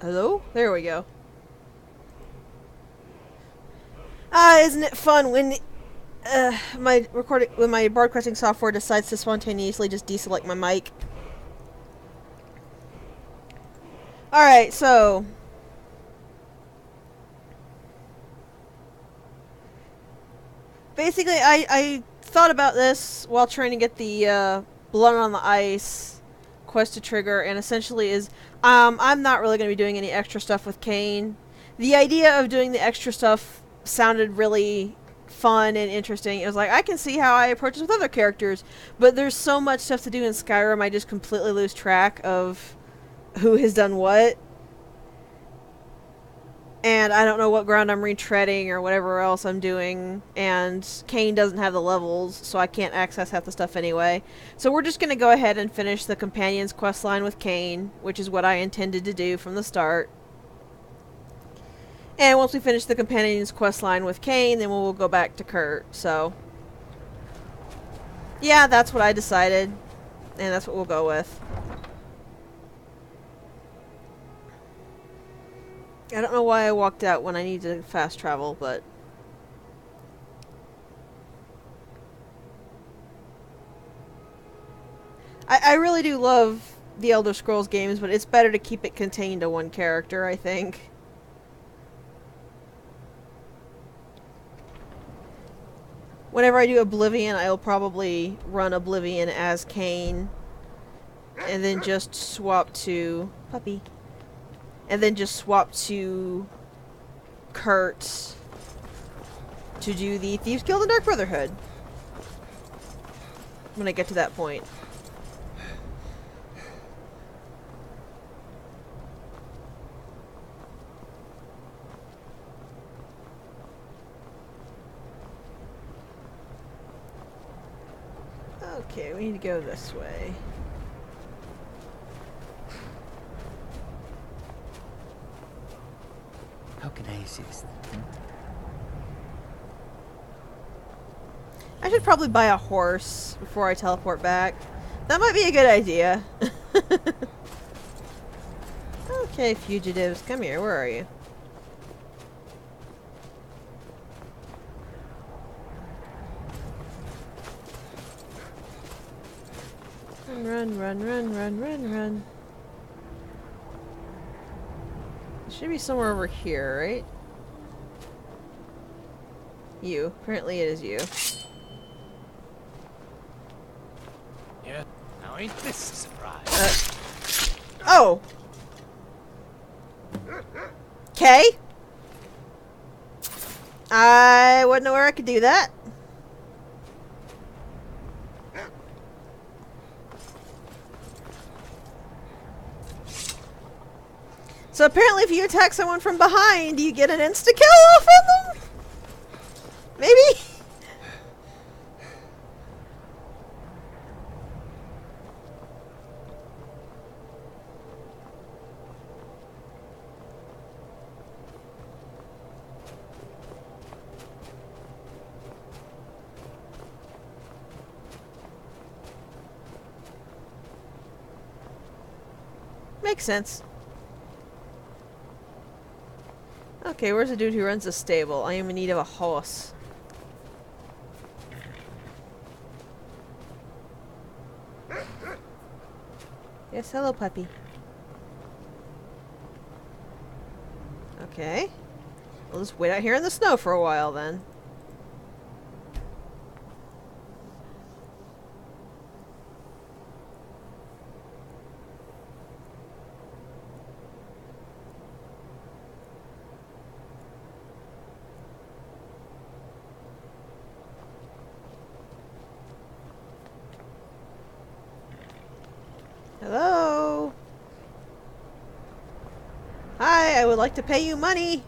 Hello? There we go. Isn't it fun when when my broadcasting software decides to spontaneously just deselect my mic? Alright, so basically I thought about this while trying to get the Blood on the Ice quest to trigger, and essentially is I'm not really going to be doing any extra stuff with Kane. The idea of doing the extra stuff sounded really fun and interesting. It was like, I can see how I approach this with other characters, but there's so much stuff to do in Skyrim, I just completely lose track of who has done what. And I don't know what ground I'm retreading or whatever else I'm doing, and Kane doesn't have the levels, so I can't access half the stuff anyway. So we're just going to go ahead and finish the Companion's questline with Kane, which is what I intended to do from the start. And once we finish the Companion's questline with Kane, then we'll go back to Kurt, so... yeah, that's what I decided, and that's what we'll go with. I don't know why I walked out when I need to fast travel, but... I really do love the Elder Scrolls games, but it's better to keep it contained to one character, I think. Whenever I do Oblivion, I'll probably run Oblivion as Kane, and then just swap to... puppy. And then just swap to Kurt to do the Thieves Guild and Dark Brotherhood. When I get to that point. Okay, we need to go this way. How can I assist? I should probably buy a horse before I teleport back. That might be a good idea. Okay, fugitives, come here. Where are you? Run, run, run, run, run, run. It should be somewhere over here, right? You. Apparently it is you. Yeah. Now ain't this a surprise? Oh! Okay. I wouldn't know where I could do that. So apparently if you attack someone from behind, you get an insta-kill off on them? Maybe? Makes sense. Okay, where's the dude who runs the stable? I am in need of a horse. Yes, hello, puppy. Okay. We'll just wait out here in the snow for a while, then. Hello? Hi, I would like to pay you money.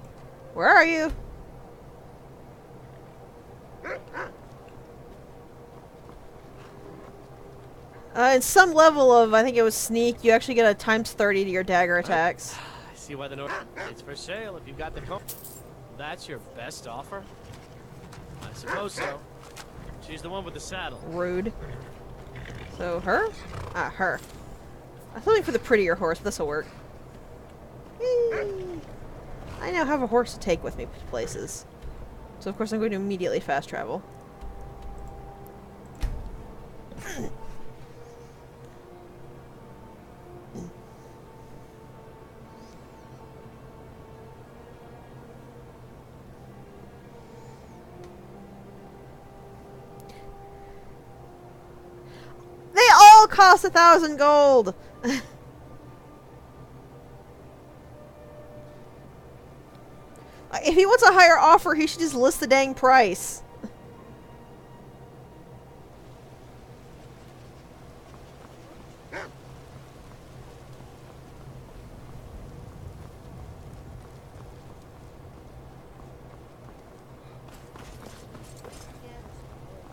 Where are you? In some level of, I think it was sneak, you actually get a times 30 to your dagger attacks. I see why the note. It's for sale if you've got the coin. That's your best offer? I suppose so. She's the one with the saddle. Rude. So, her? Ah, her. I was looking for the prettier horse. This'll work. Whee! I now have a horse to take with me places. So of course I'm going to immediately fast travel. They all cost 1,000 gold! If he wants a higher offer, he should just list the dang price.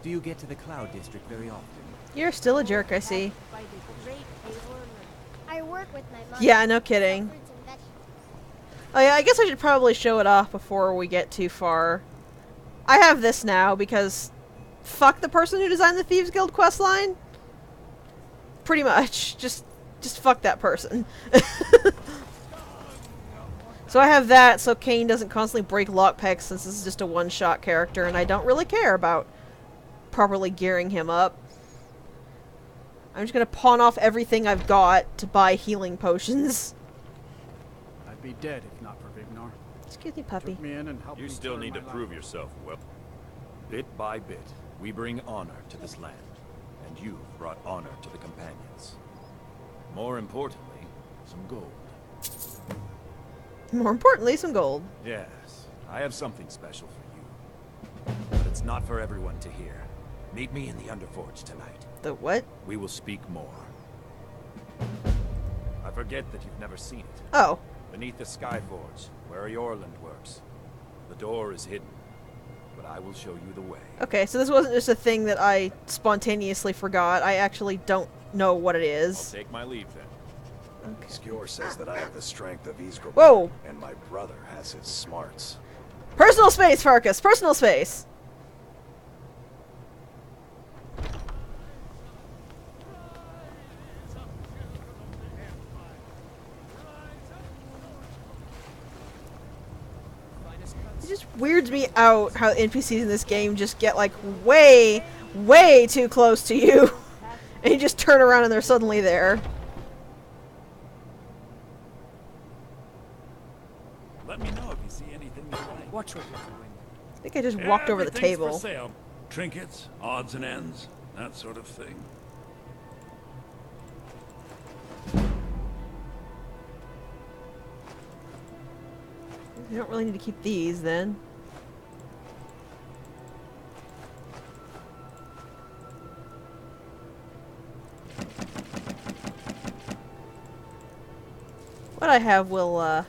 Do you get to the Cloud District very often? You're still a jerk, I see. I work with my mom. Yeah, no kidding. Oh yeah, I guess I should probably show it off before we get too far. I have this now because fuck the person who designed the Thieves Guild questline. Pretty much. Just fuck that person. So I have that so Kane doesn't constantly break lockpicks since this is just a one-shot character and I don't really care about properly gearing him up. I'm just gonna pawn off everything I've got to buy healing potions. I'd be dead if not for Vignar. Excuse me, puppy. Took me in and helped You me still turn need to my prove life. yourself, Will. Bit by bit, we bring honor to this land, and you've brought honor to the companions. More importantly, some gold. More importantly, some gold. Yes, I have something special for you. But it's not for everyone to hear. Meet me in the Underforge tonight. The what? We will speak more. I forget that you've never seen it. Oh. Beneath the Skyforge, where Yorland works. The door is hidden, but I will show you the way. Okay, so this wasn't just a thing that I spontaneously forgot. I actually don't know what it I'll is. take my leave then. Skjor says that I have the strength of Ysgrim. Whoa! And my brother has his smarts. Personal space, Farkas! Personal space! It just weirds me out how NPCs in this game just get like way, way too close to you. And you just turn around and they're suddenly there. Let me know if you see anything you like. Watch what you're doing. I think I just walked over the Everything's table. For sale. Trinkets, odds and ends, that sort of thing. You don't really need to keep these then. What I have will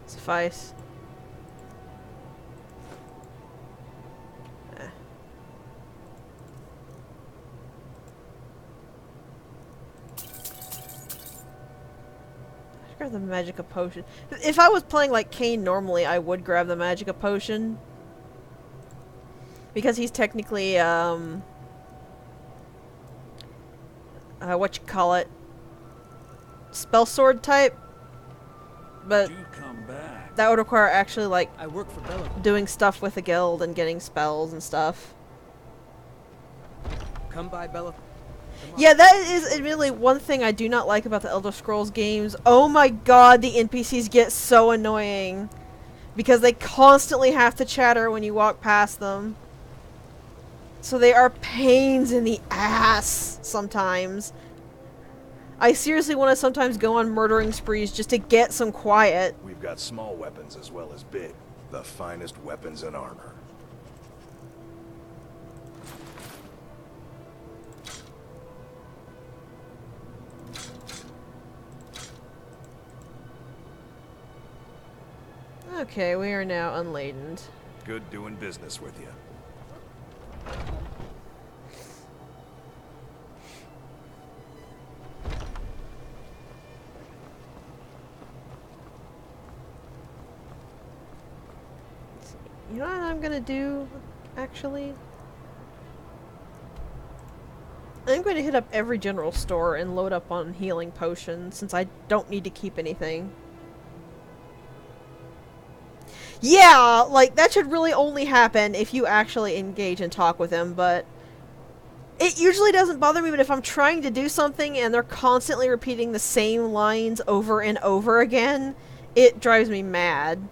suffice. Grab the Magica Potion. If I was playing like Kane normally, I would grab the Magica Potion. Because he's technically, what you call it? Spell sword type. But You come back. that would require actually like I work for Bella. doing stuff with the guild and getting spells and stuff. Come by, Bella. Yeah, that is admittedly one thing I do not like about the Elder Scrolls games. Oh my god, the NPCs get so annoying. Because they constantly have to chatter when you walk past them. So they are pains in the ass sometimes. I seriously want to sometimes go on murdering sprees just to get some quiet. We've got small weapons as well as big. The finest weapons and armor. Okay, we are now unladen. Good doing business with you. You know what I'm gonna do, actually? I'm going to hit up every general store and load up on healing potions, since I don't need to keep anything. Yeah, like, that should really only happen if you actually engage and talk with him, but it usually doesn't bother me, but if I'm trying to do something and they're constantly repeating the same lines over and over again, it drives me mad.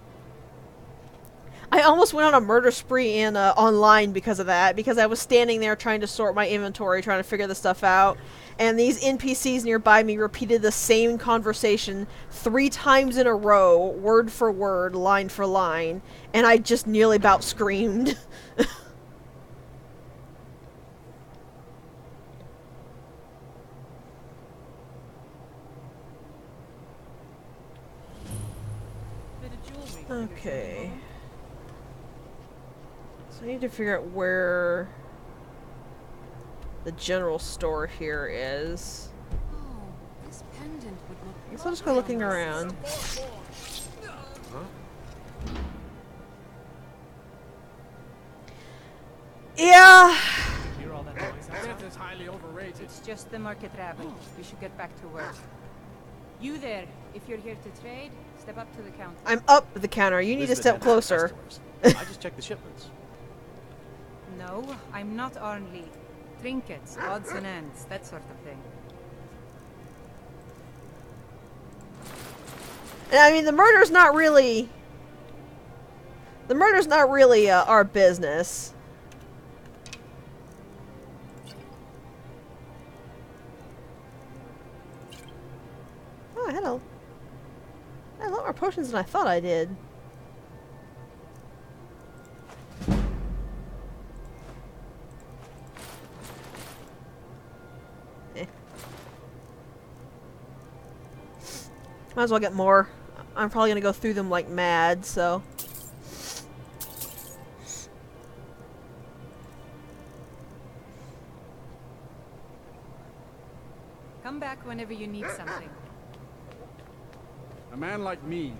I almost went on a murder spree in online because of that, because I was standing there trying to sort my inventory, trying to figure this stuff out, and these NPCs nearby me repeated the same conversation 3 times in a row, word for word, line for line, and I just nearly about screamed. Okay. So I need to figure out where the general store here is. Oh, this pendant would look. I guess I'll just go looking around. Yeah. Hear all that noise outside? This is highly overrated. It's just the market rabbit. We should get back to work. You there, if you're here to trade, step up to the counter. I'm up the counter. You need to Elizabeth step handles the closer. customers. I just check the shipments. No, I'm not Arnley. Trinkets, odds and ends, that sort of thing. And I mean, the murder's not really... The murder's not really our business. Oh, I had a lot more potions than I thought I did. Might as well get more. I'm probably gonna go through them like mad, so. Come back whenever you need something. A man like me.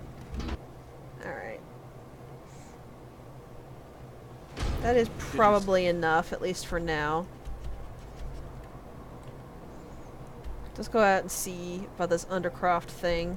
Alright. That is probably enough, at least for now. Let's go out and see about this Undercroft thing.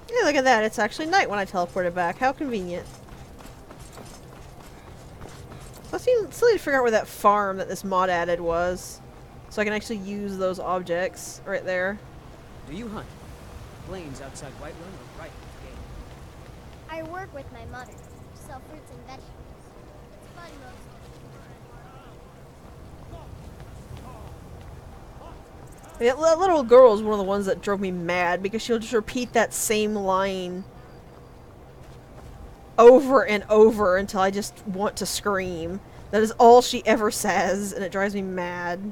Hey, look at that. It's actually night when I teleported back. How convenient. So I still need to figure out where that farm that this mod added was. So I can actually use those objects right there. Do you hunt? Plains outside Whiterun or right with game? I work with my mother. Sell fruits and vegetables. It's fun mostly. Yeah, that little girl is one of the ones that drove me mad because she'll just repeat that same line over and over until I just want to scream. That is all she ever says, and it drives me mad.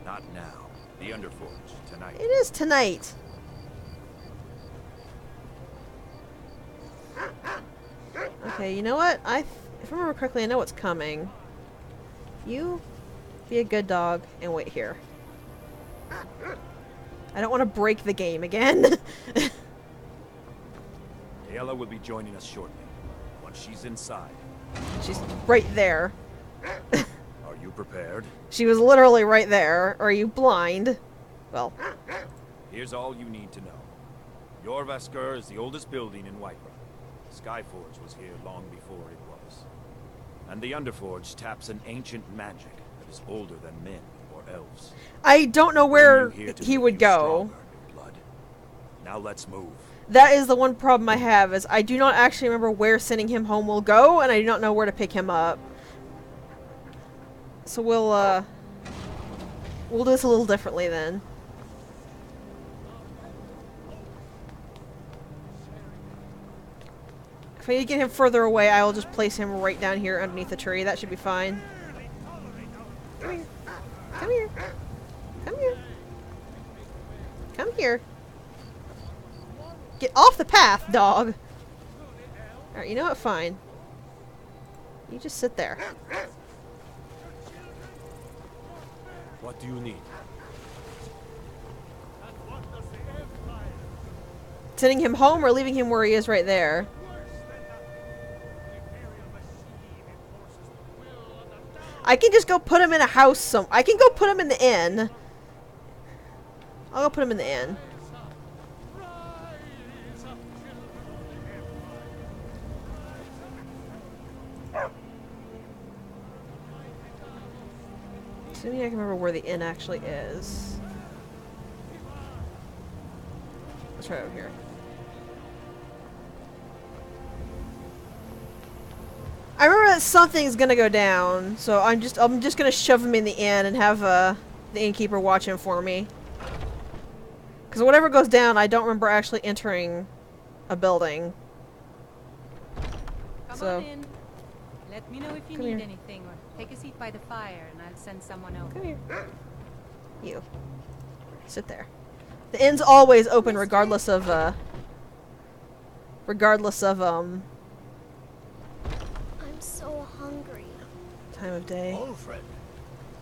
Not now. The Underforge, tonight. It is tonight. Okay, you know what? If I remember correctly, I know what's coming. You be a good dog and wait here. I don't want to break the game again. Ayla will be joining us shortly. Once she's inside. She's right there. Are you prepared? She was literally right there. Are you blind? Well. Here's all you need to know. Jorvaskr is the oldest building in Whiterun. Skyforge was here long before it was. And the Underforge taps an ancient magic that is older than men or elves. I don't know where he would go. Blood. Now let's move. That is the one problem I have, is I do not actually remember where sending him home will go, and I do not know where to pick him up. So we'll do this a little differently then. If I need to get him further away, I will just place him right down here underneath the tree. That should be fine. Come here. Come here. Come here. Come here. Get off the path, dog. Alright, you know what? Fine. You just sit there. What do you need? Sending him home or leaving him where he is right there? I can just go put him in a house I can go put him in the inn. I'll go put him in the inn. Assuming I can remember where the inn actually is. Let's try over here. I remember that something's gonna go down, so I'm just gonna shove him in the inn and have the innkeeper watch him for me. Because whatever goes down, I don't remember actually entering a building. Come So on in. Let me know if you Come need here. anything, or take a seat by the fire, and I'll send someone over. Come here. You. Sit there. The inn's always open regardless of I'm so hungry. time of day. Old friend,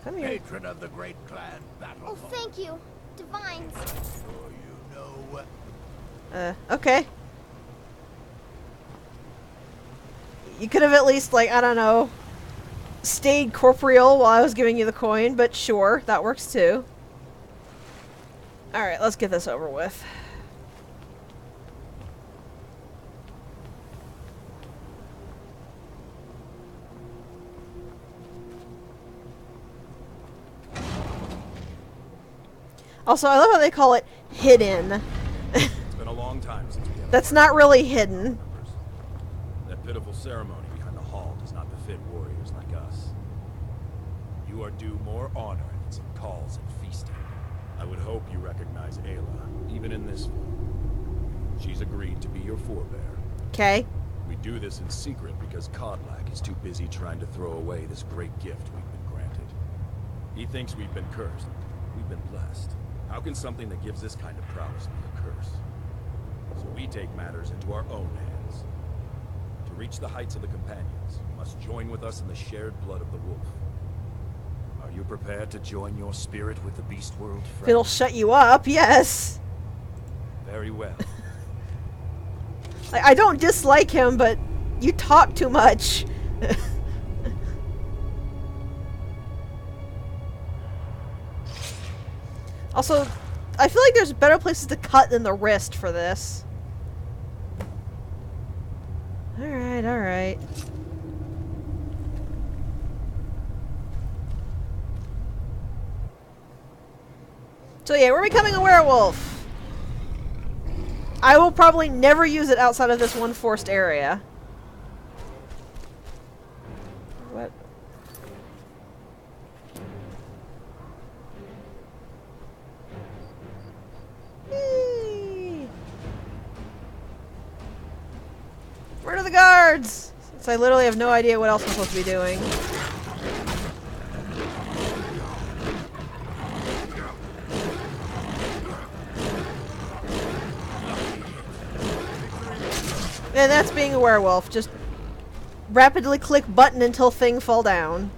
Come here. patron of the great clan battle. Oh, thank you. Divines. Sure you know what? Okay. You could have at least, like, I don't know, stayed corporeal while I was giving you the coin, but sure, that works too. Alright, let's get this over with. Also, I love how they call it hidden. It's been a long time since we had That's not really hidden. that pitiful ceremony behind the hall does not befit warriors like us. You are due more honor and some calls and feasting. I would hope you recognize Ayla, even in this form. She's agreed to be your forebear. Okay. We do this in secret because Kodlak is too busy trying to throw away this great gift we've been granted. He thinks we've been cursed. We've been blessed. How can something that gives this kind of prowess be a curse? So we take matters into our own hands. To reach the heights of the companions, you must join with us in the shared blood of the wolf. Are you prepared to join your spirit with the beast world, If friend? it'll shut you up, yes. Very well. I don't dislike him, but you talk too much. Also, I feel like there's better places to cut than the wrist for this. Alright, alright. So yeah, we're becoming a werewolf. I will probably never use it outside of this one forced area. What? Yay! Where are the guards? Since I literally have no idea what else I'm supposed to be doing. And that's being a werewolf. Just rapidly click button until thing fall down.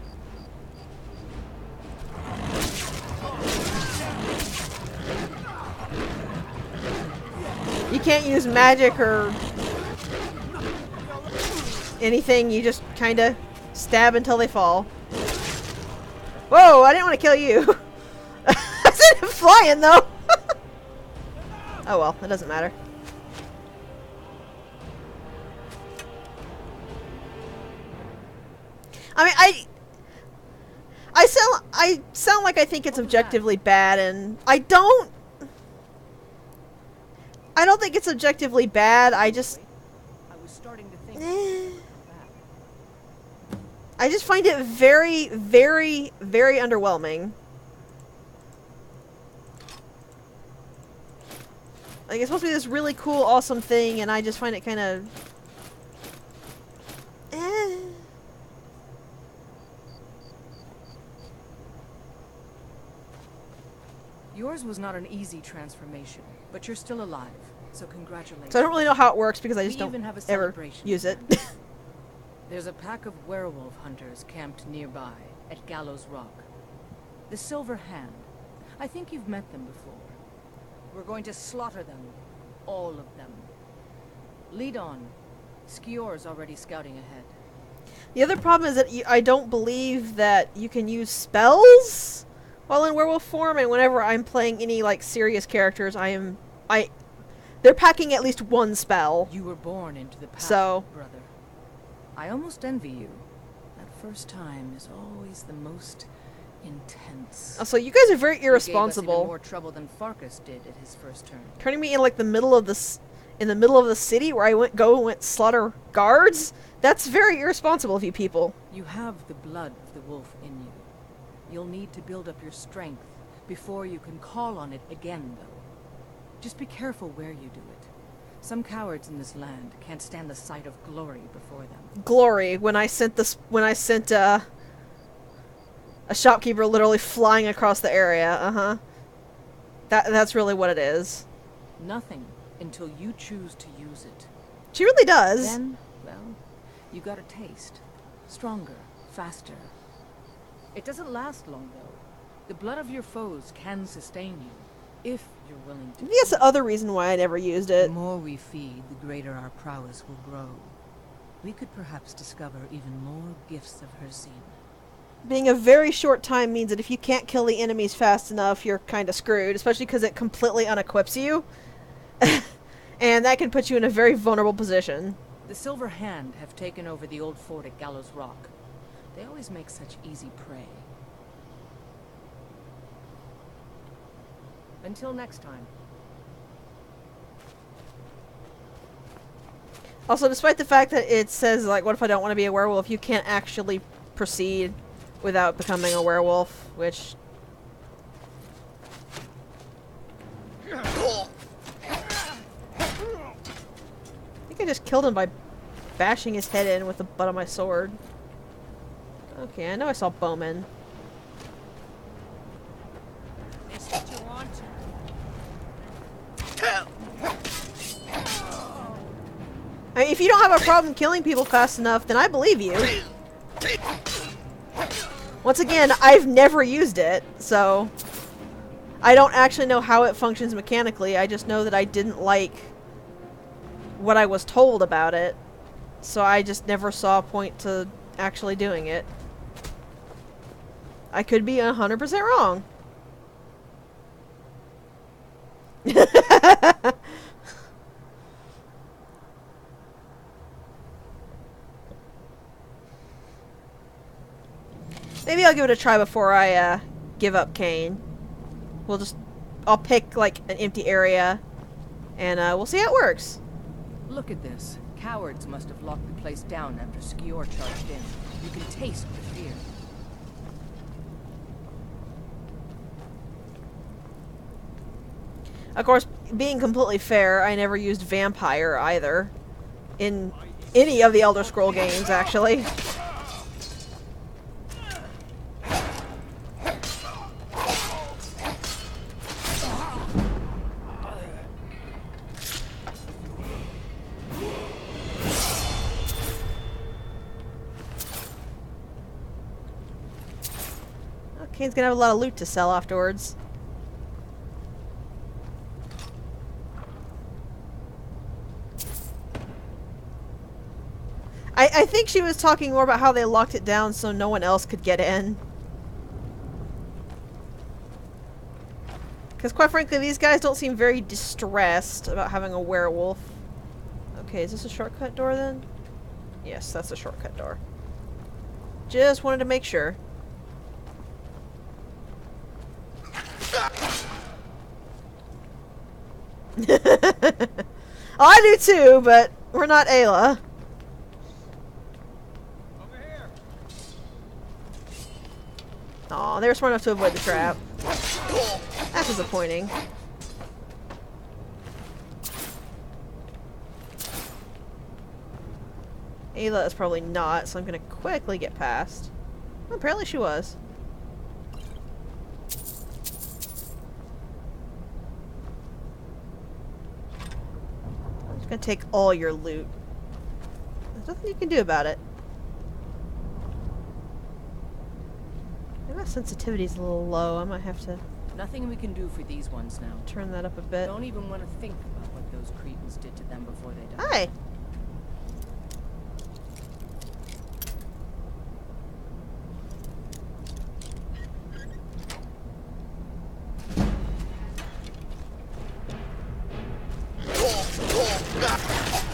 You can't use magic or anything. You just kind of stab until they fall. Whoa, I didn't want to kill you. I sent him flying though. Oh well, it doesn't matter. I mean, I sound like I think it's objectively bad, and I don't think it's objectively bad. I just was starting to think. I just find it very, very, very underwhelming. Like, it's supposed to be this really cool, awesome thing, and I just find it kind of Yours was not an easy transformation, but you're still alive, so congratulations. So I don't really know how it works because I just We even don't have a ever celebration use it. There's a pack of werewolf hunters camped nearby at Gallows Rock. The Silver Hand. I think you've met them before. We're going to slaughter them. All of them. Lead on. Skior's already scouting ahead. The other problem is that I don't believe that you can use spells while in werewolf form, and whenever I'm playing any like serious characters, they're packing at least one spell. You were born into the pack, so, brother. I almost envy you. That first time is always the most intense. So you guys are very You gave us irresponsible. even more trouble than Farkas did at his first turn. Turning me in like the middle of the city where I went slaughter guards. That's very irresponsible of you people. You have the blood of the wolf in you. You'll need to build up your strength before you can call on it again, though. Just be careful where you do it. Some cowards in this land can't stand the sight of glory before them. Glory, when I sent a shopkeeper literally flying across the area, That's really what it is. Nothing until you choose to use it. She really does. Then, well, you got a taste. Stronger, faster. It doesn't last long, though. The blood of your foes can sustain you, if you're willing to. Maybe that's the other reason why I never used it. The more we feed, the greater our prowess will grow. We could perhaps discover even more gifts of her scene. Being a very short time means that if you can't kill the enemies fast enough, you're kind of screwed, especially because it completely unequips you. And that can put you in a very vulnerable position. The Silver Hand have taken over the old fort at Gallows Rock. They always make such easy prey. Until next time. Also, despite the fact that it says, like, what if I don't want to be a werewolf, you can't actually proceed without becoming a werewolf, which... I think I just killed him by bashing his head in with the butt of my sword. Okay, I know I saw bowmen. Is what you want? I mean, if you don't have a problem killing people fast enough, then I believe you. Once again, I've never used it, so... I don't actually know how it functions mechanically, I just know that I didn't like what I was told about it. So I just never saw a point to actually doing it. I could be 100% wrong. Maybe I'll give it a try before I give up Kane. I'll pick like an empty area and we'll see how it works. Look at this. Cowards must have locked the place down after Skior charged in. You can taste the fear. Of course, being completely fair, I never used Vampire either. In any of the Elder Scroll games, actually. Kane's gonna have a lot of loot to sell afterwards. I think she was talking more about how they locked it down so no one else could get in. Because quite frankly, these guys don't seem very distressed about having a werewolf. Okay, is this a shortcut door then? Yes, that's a shortcut door. Just wanted to make sure. I do too, but we're not Ayla. Over here. Aw, they were smart enough to avoid the trap. That's disappointing. Ayla is probably not, so I'm gonna quickly get past. Well, apparently she was. gonna take all your loot. There's nothing you can do about it. Maybe my sensitivity's a little low. I might have to Nothing we can do for these ones now. turn that up a bit. Don't even want to think about what those cretins did to them before they died. Hi!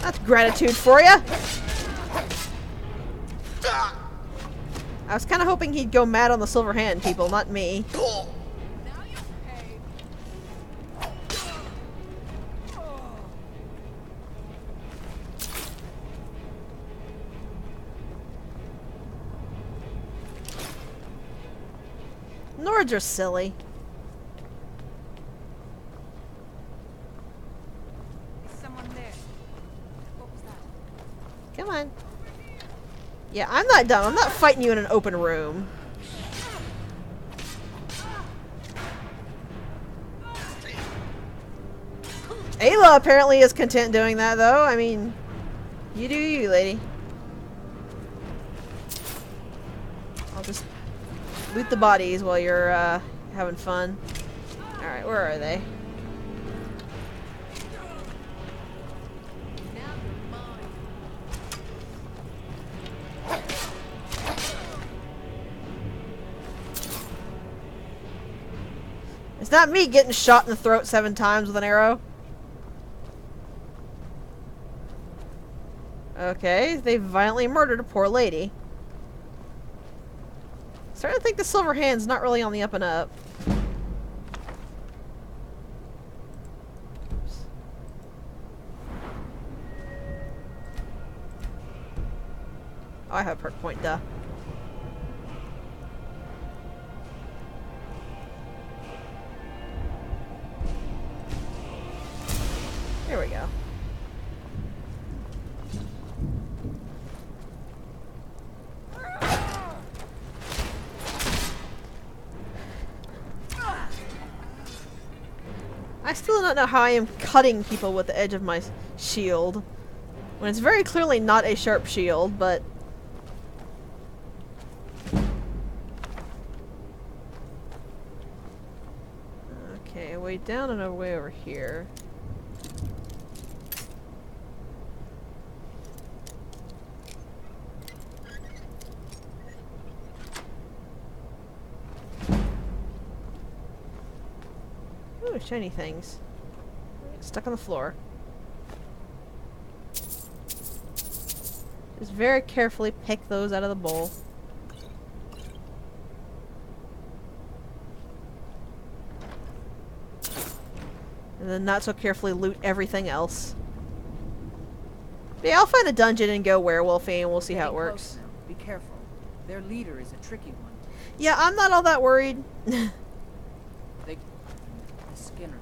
That's gratitude for you. I was kind of hoping he'd go mad on the silver hand people, not me. Nords are silly. Someone there. What was that? Come on. Yeah, I'm not dumb. I'm not fighting you in an open room. Ayla apparently is content doing that, though. I mean, you do you, lady. I'll just loot the bodies while you're having fun. Alright, where are they? It's not me getting shot in the throat 7 times with an arrow. Okay, they violently murdered a poor lady. Starting to think the silver hand's not really on the up and up. Oops. Oh, I have a perk point, duh. Here we go. I still don't know how I am cutting people with the edge of my shield. When it's very clearly not a sharp shield, but... Okay, way down and a way over here. Ooh, shiny things. Stuck on the floor. Just very carefully pick those out of the bowl. And then not so carefully loot everything else. But yeah, I'll find a dungeon and go werewolfing and we'll see how it works. Be careful. Their leader is a tricky one. Yeah, I'm not all that worried. Skinner.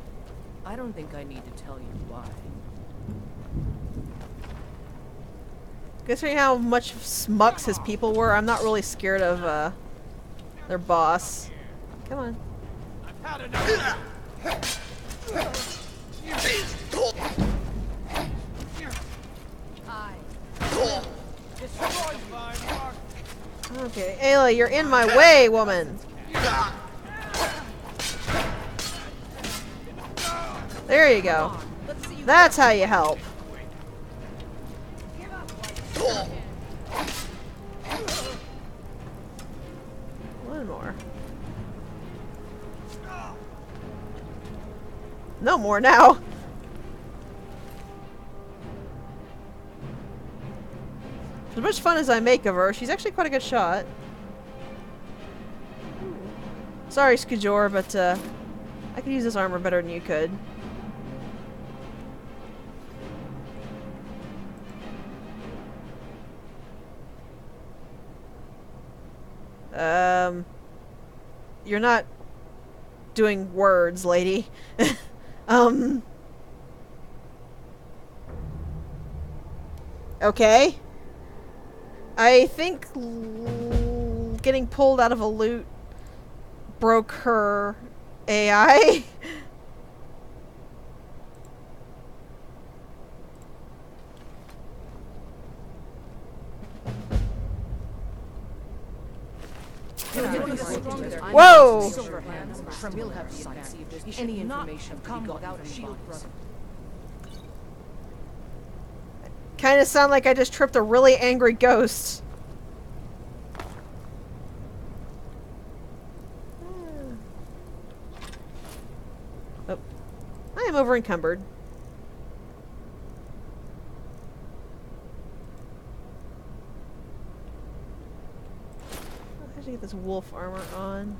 I don't think I need to tell you why. Considering how much smucks his people were, I'm not really scared of their boss. Come on. Okay, Ayla, you're in my way, woman. There you go. That's how you help. One more. No more now. As much fun as I make of her, she's actually quite a good shot. Sorry, Skajor, but I could use this armor better than you could. You're not doing words, lady. Okay. I think getting pulled out of a loot broke her AI. Whoa! We'll have the advantage. Any information come without a shield, brother. Kind of sound like I just tripped a really angry ghost. Oh. I am over encumbered. I have to get this wolf armor on.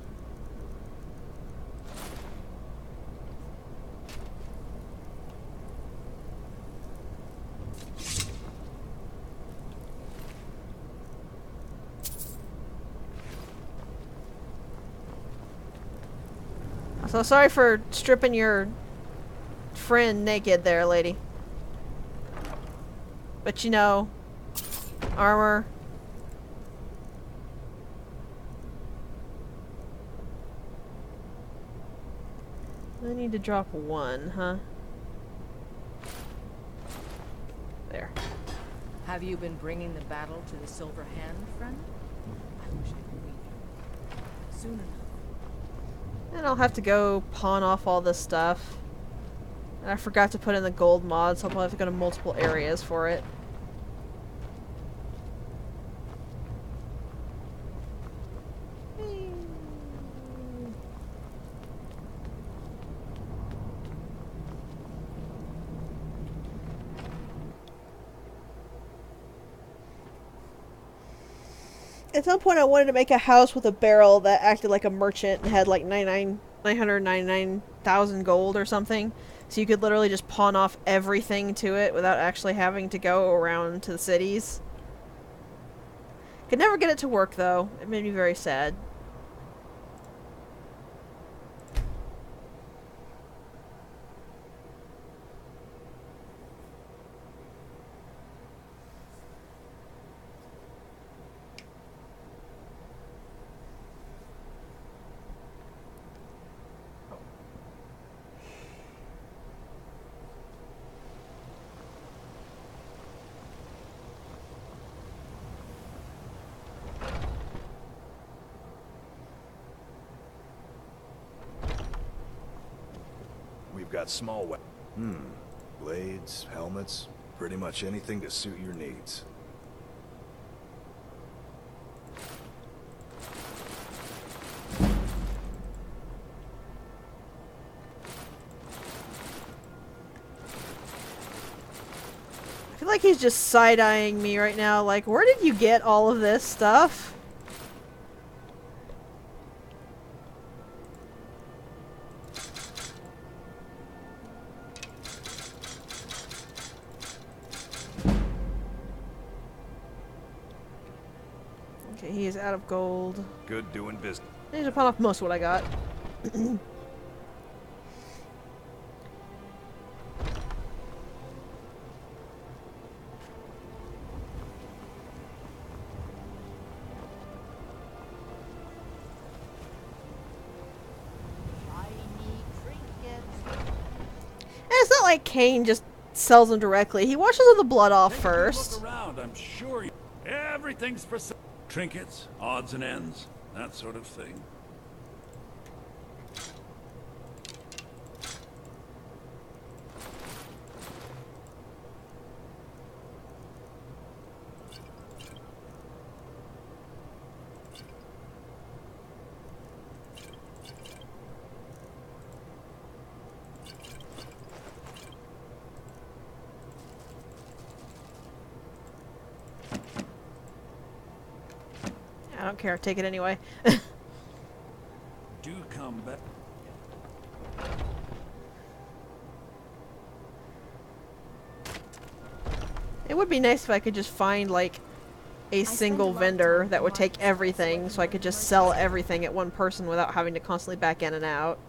So sorry for stripping your friend naked there, lady. But you know, armor. I need to drop one, huh? There. Have you been bringing the battle to the Silver Hand, friend? I wish I could meet you. Soon enough. And I'll have to go pawn off all this stuff. And I forgot to put in the gold mod, so I'll probably have to go to multiple areas for it. At some point I wanted to make a house with a barrel that acted like a merchant and had like 999,000 gold or something. So you could literally just pawn off everything to it without actually having to go around to the cities. Could never get it to work though. It made me very sad. We've got small weapons. Blades, helmets, pretty much anything to suit your needs. I feel like he's just side-eyeing me right now, like, where did you get all of this stuff? Okay, he is out of gold. Good doing business. I need to pawn off most of what I got. It's not like Kane just sells them directly. He washes all the blood off first. Look around, I'm sure everything's for sale. Trinkets, odds and ends, that sort of thing. I don't care. Take it anyway. Do come back. It would be nice if I could just find, like, a single vendor that would take everything so I could just sell everything at one person without having to constantly back in and out.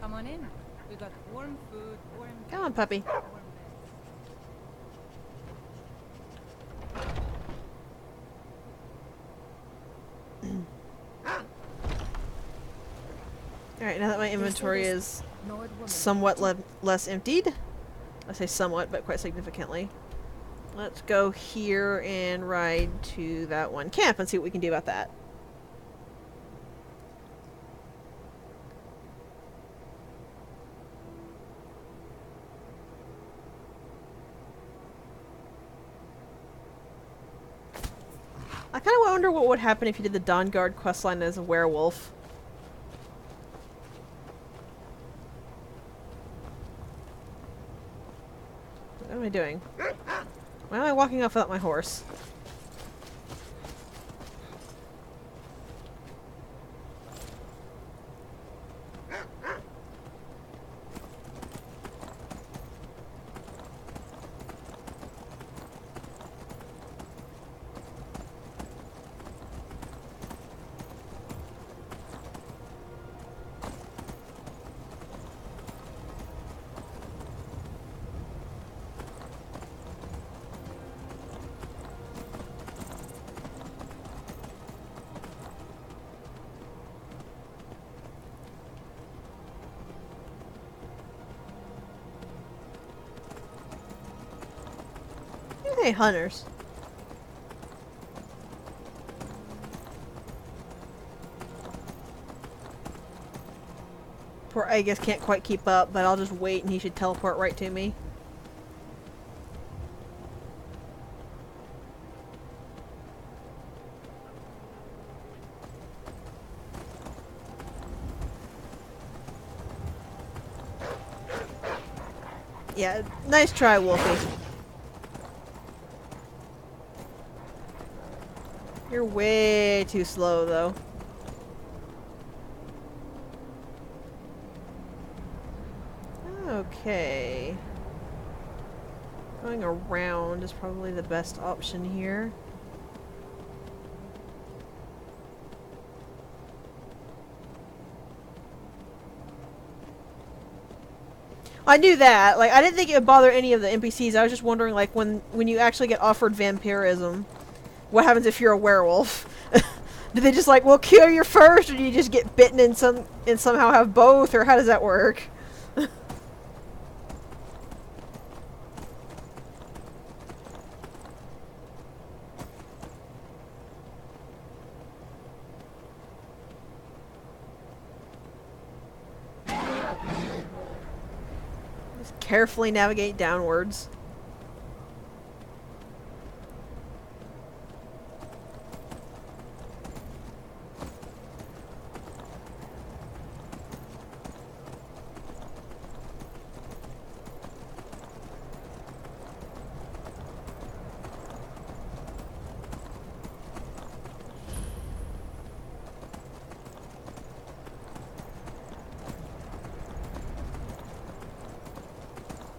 Come on in. We got warm food, warm... Come on, puppy. Alright, now that my inventory is somewhat less emptied. I say somewhat, but quite significantly. Let's go here and ride to that one camp and see what we can do about that. I kind of wonder what would happen if you did the Dawn Guard questline as a werewolf. What am I doing? Why am I walking off without my horse? Hey, hunters. Poor Aegis can't quite keep up, but I'll just wait and he should teleport right to me. Yeah, nice try, Wolfie. You're way too slow, though. Okay. Going around is probably the best option here. I knew that. Like, I didn't think it would bother any of the NPCs. I was just wondering, like, when you actually get offered vampirism, what happens if you're a werewolf? Do they just like, we'll kill you first, or do you just get bitten and somehow have both, or how does that work? Just carefully navigate downwards.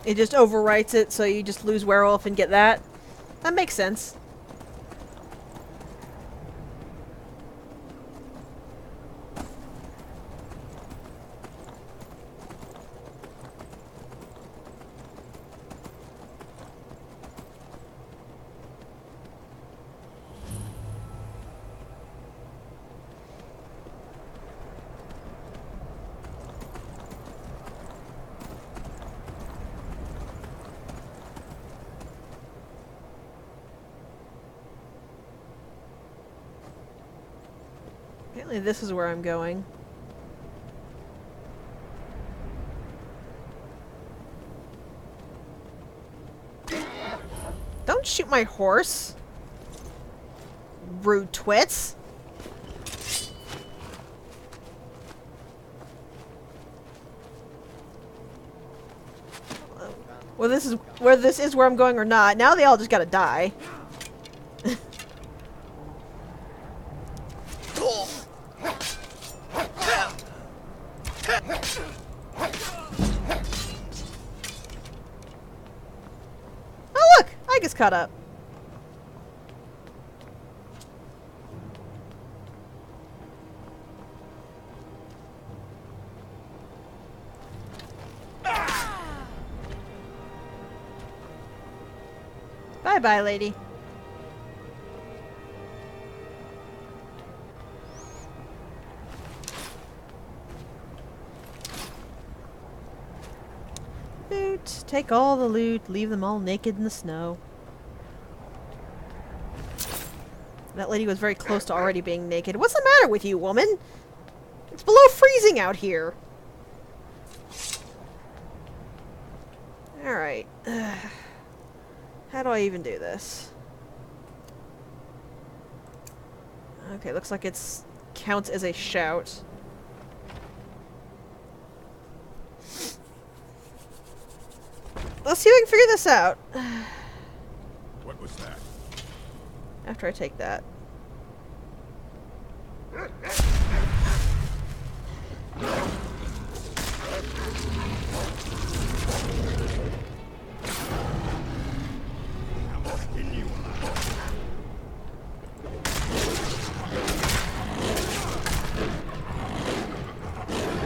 It just overwrites it, so you just lose werewolf and get that. That makes sense. Apparently this is where I'm going. Don't shoot my horse! Rude twits! Well, this is where I'm going or not. Now they all just gotta die. Oh look! I just caught up. Bye-bye, lady. Loot. Take all the loot. Leave them all naked in the snow. That lady was very close to already being naked. What's the matter with you, woman? It's below freezing out here. Alright. How do I even do this? Okay, looks like it's counts as a shout. Let's see if we can figure this out. What was that? After I take that.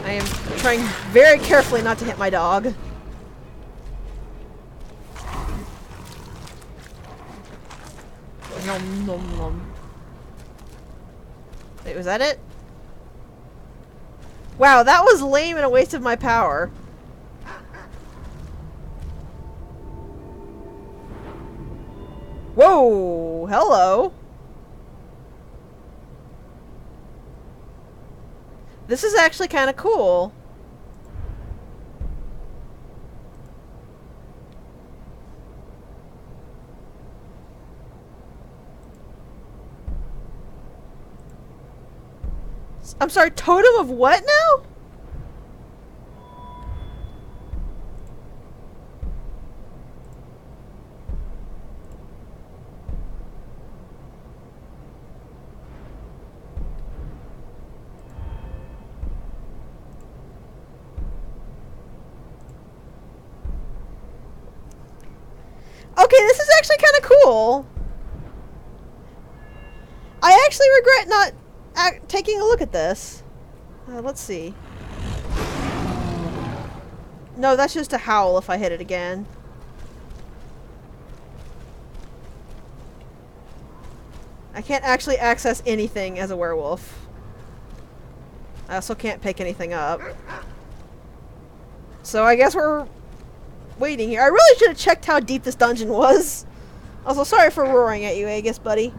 I am trying very carefully not to hit my dog. Nom nom nom. Wait, was that it? Wow, that was lame and a waste of my power. Whoa! Hello! This is actually kind of cool. I'm sorry, totem of what now? Okay, this is actually kind of cool. I actually regret not taking a look at this. Let's see. No, that's just a howl if I hit it again. I can't actually access anything as a werewolf. I also can't pick anything up. So I guess we're waiting here. I really should have checked how deep this dungeon was. Also, sorry for roaring at you, Aegis, buddy.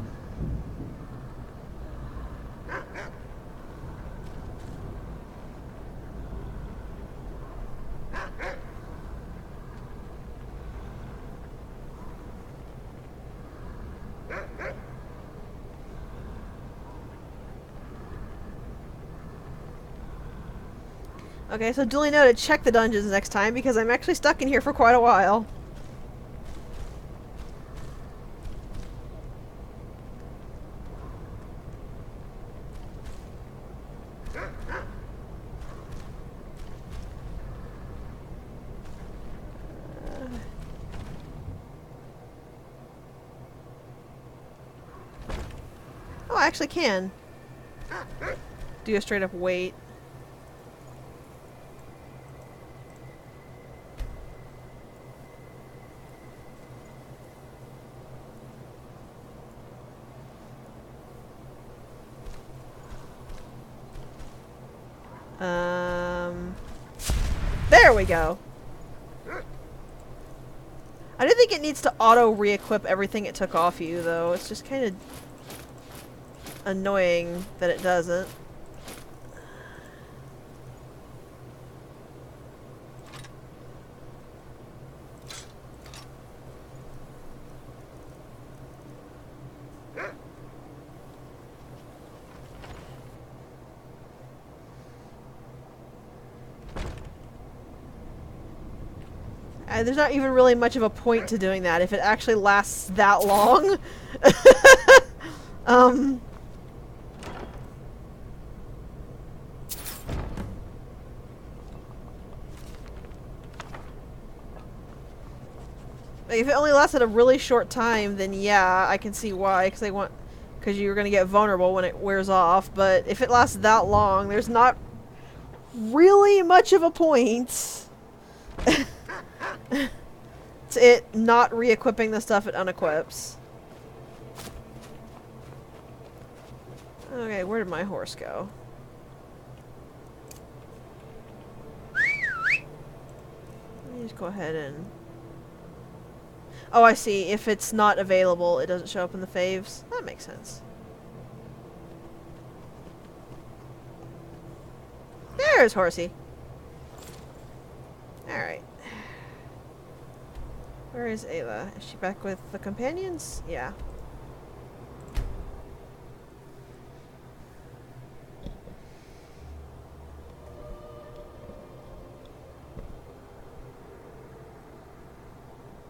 Okay, so duly noted, check the dungeons next time because I'm actually stuck in here for quite a while. Oh, I actually can. Do a straight up wait. There we go. I don't think it needs to auto re-equip everything it took off you, though. It's just kind of annoying that it doesn't. There's not even really much of a point to doing that if it actually lasts that long. If it only lasted a really short time, then yeah, I can see why, because you're gonna get vulnerable when it wears off, but if it lasts that long, there's not really much of a point. It's it not re-equipping the stuff it unequips. Okay, where did my horse go? Let me just go ahead and... Oh, I see. If it's not available, it doesn't show up in the faves. That makes sense. There's Horsey. Alright. Where is Ayla? Is she back with the companions? Yeah.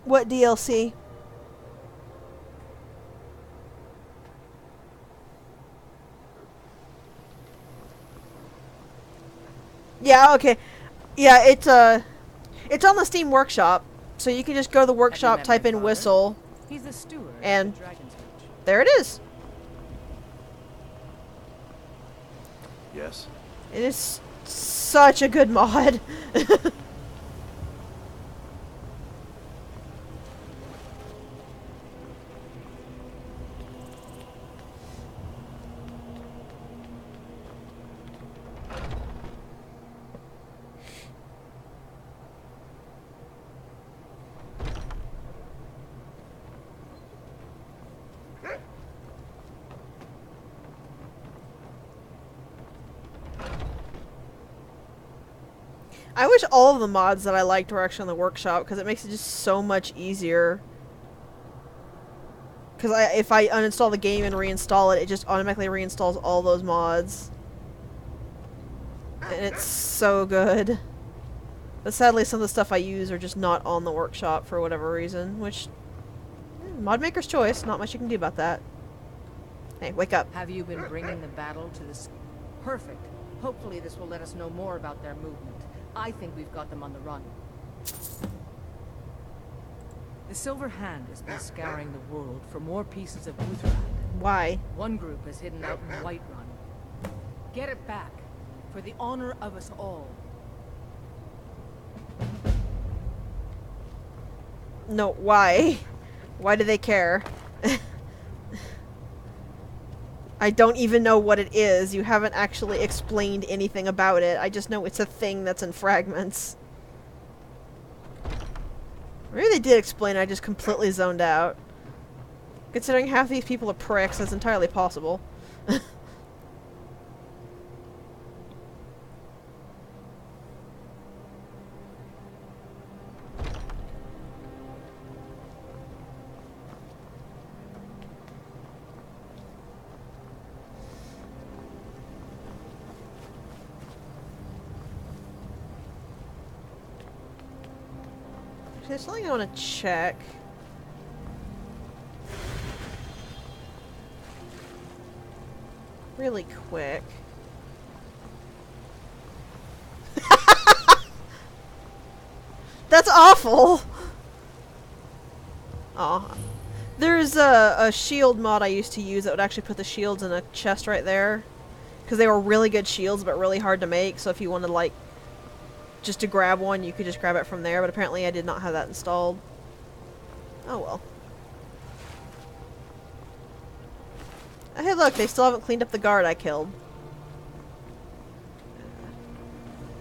What DLC? Yeah, okay. Yeah, it's on the Steam Workshop. So you can just go to the workshop, type in whistle. He's the steward and at the Dragon's Reach. There it is. Yes? It is such a good mod. I wish all of the mods that I liked were actually on the workshop, because it makes it just so much easier. Because if I uninstall the game and reinstall it, it just automatically reinstalls all those mods. And it's so good. But sadly, some of the stuff I use are just not on the workshop for whatever reason, which... mod maker's choice, not much you can do about that. Hey, wake up. Have you been bringing the battle to this? Perfect. Hopefully this will let us know more about their movement. I think we've got them on the run. The Silver Hand has been scouring the world for more pieces of Utherland. Why? One group is hidden out in Whiterun. Get it back, for the honor of us all. No, why? Why do they care? I don't even know what it is. You haven't actually explained anything about it. I just know it's a thing that's in fragments. Maybe they did explain it, I just completely zoned out. Considering half these people are pricks, that's entirely possible. There's something I want to check. Really quick. That's awful! Aw. There's a shield mod I used to use that would actually put the shields in a chest right there. Because they were really good shields, but really hard to make, so if you wanted, like, just to grab one, you could just grab it from there, but apparently I did not have that installed. Oh well. Oh, hey look, they still haven't cleaned up the guard I killed.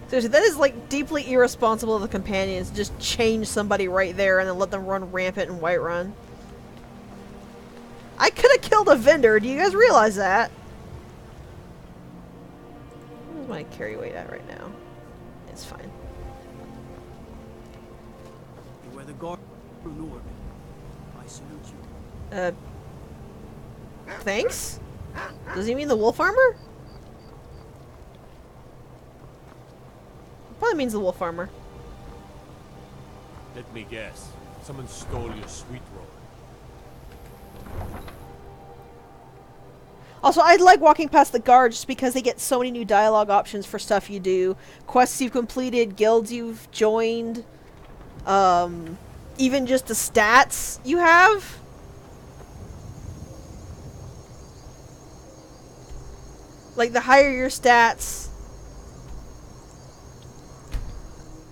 Seriously, that is like deeply irresponsible of the companions to just change somebody right there and then let them run rampant in Whiterun. I could have killed a vendor, do you guys realize that? Where's my carry weight at right now? It's fine. You were the guard from Nord. I salute you. Thanks? Does he mean the wolf armor? Probably means the wolf armor. Let me guess. Someone stole your sweet roll. Also, I like walking past the guard just because they get so many new dialogue options for stuff you do. Quests you've completed, guilds you've joined, even just the stats you have. Like, the higher your stats,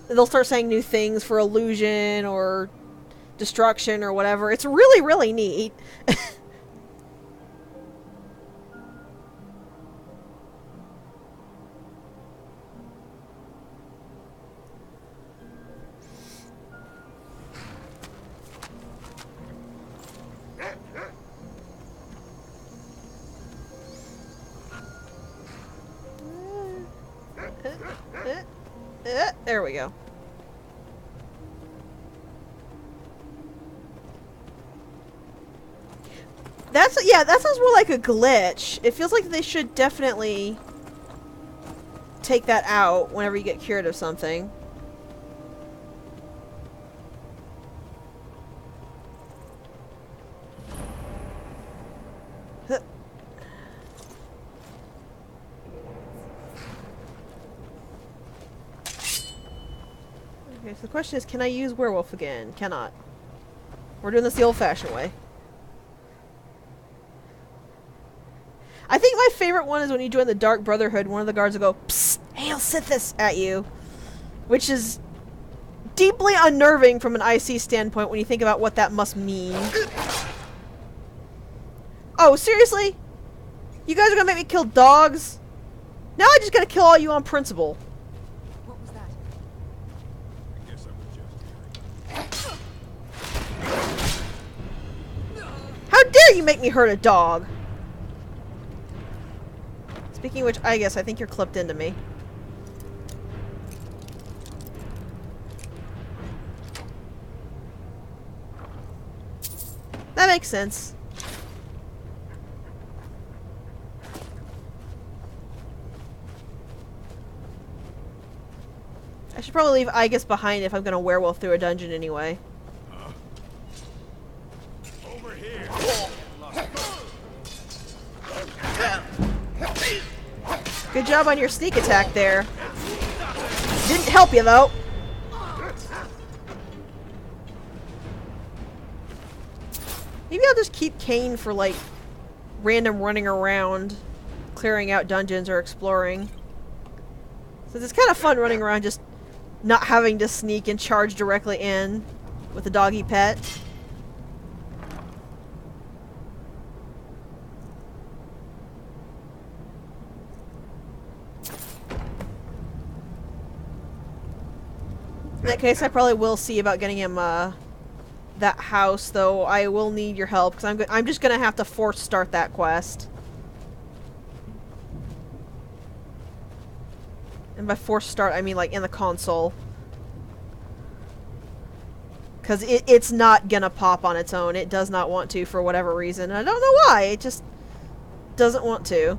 they'll start saying new things for illusion or destruction or whatever. It's really, really neat. There we go. Yeah, that sounds more like a glitch. It feels like they should definitely take that out whenever you get cured of something. Okay, so the question is, can I use werewolf again? Cannot. We're doing this the old-fashioned way. I think my favorite one is when you join the Dark Brotherhood, one of the guards will go, "Psst, hail Sithis," at you. Which is deeply unnerving from an IC standpoint when you think about what that must mean. Oh, seriously? You guys are gonna make me kill dogs? Now I just gotta kill all you on principle. What was that? I guess I was just... How dare you make me hurt a dog? Speaking of which, I think you're clipped into me. That makes sense. I should probably leave Igus behind if I'm gonna werewolf through a dungeon anyway. Over here. Good job on your sneak attack there. Didn't help you though. Maybe I'll just keep Kane for like random running around, clearing out dungeons or exploring. Since it's kind of fun running around just not having to sneak and charge directly in with a doggy pet. In that case, I probably will see about getting him that house, though I will need your help because I'm just gonna have to force start that quest. And by force start, I mean like in the console. Because it's not gonna pop on its own. It does not want to for whatever reason. I don't know why. It just doesn't want to.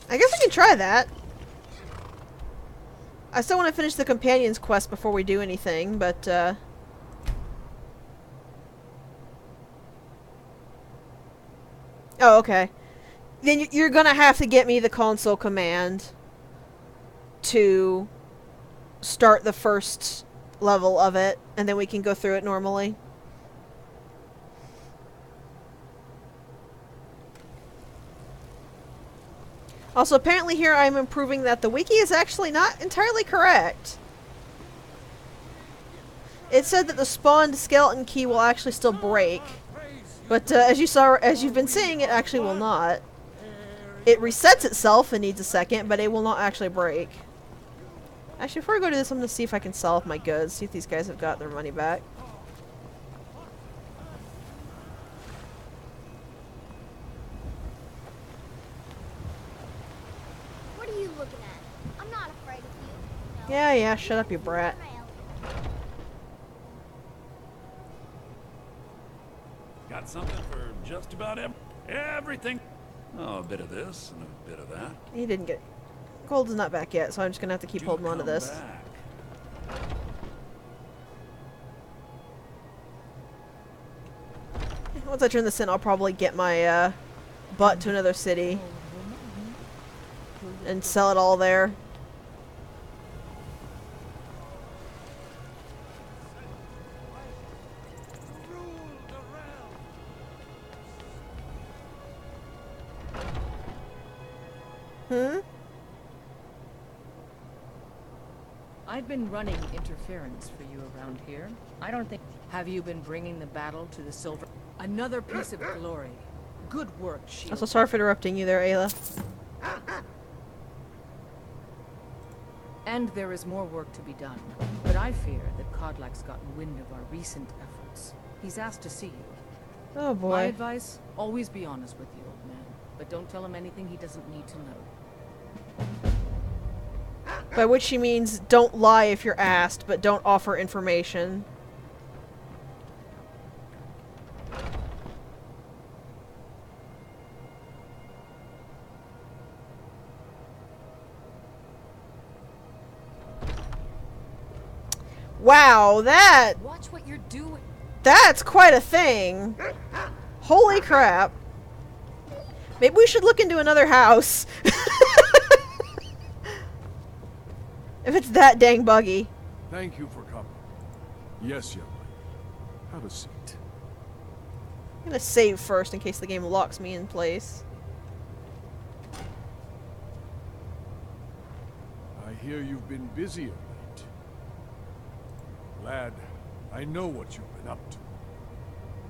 I guess I can try that. I still want to finish the companion's quest before we do anything, but oh, okay. Then you're gonna have to get me the console command to start the first level of it, and then we can go through it normally. Also, apparently here I'm improving that the wiki is actually not entirely correct. It said that the spawned skeleton key will actually still break. But as you've been seeing, it actually will not. It resets itself and needs a second, but it will not actually break. Actually, before I go to this, I'm going to see if I can sell off my goods, see if these guys have got their money back. What are you looking at? I'm not afraid of you. No. Yeah, shut up, you brat. Got something for just about everything. Oh, a bit of this and a bit of that. He didn't get... Gold is not back yet, so I'm just going to have to keep holding on to this. Back. Once I turn this in, I'll probably get my butt to another city and sell it all there. I've been running interference for you around here. I don't think... Have you been bringing the battle to the silver... Another piece of glory. Good work, Shield. I'm so sorry for interrupting you there, Ayla. And there is more work to be done. But I fear that Kodlak's gotten wind of our recent efforts. He's asked to see you. Oh boy. My advice, always be honest with the old man. But don't tell him anything he doesn't need to know. By which she means don't lie if you're asked, but don't offer information. Wow, Watch what you're doing. that's quite a thing. Holy crap. Maybe we should look into another house. If it's that dang buggy. Thank you for coming. Yes, young lady. Have a seat. I'm gonna save first in case the game locks me in place. I hear you've been busy of late. Lad, I know what you've been up to.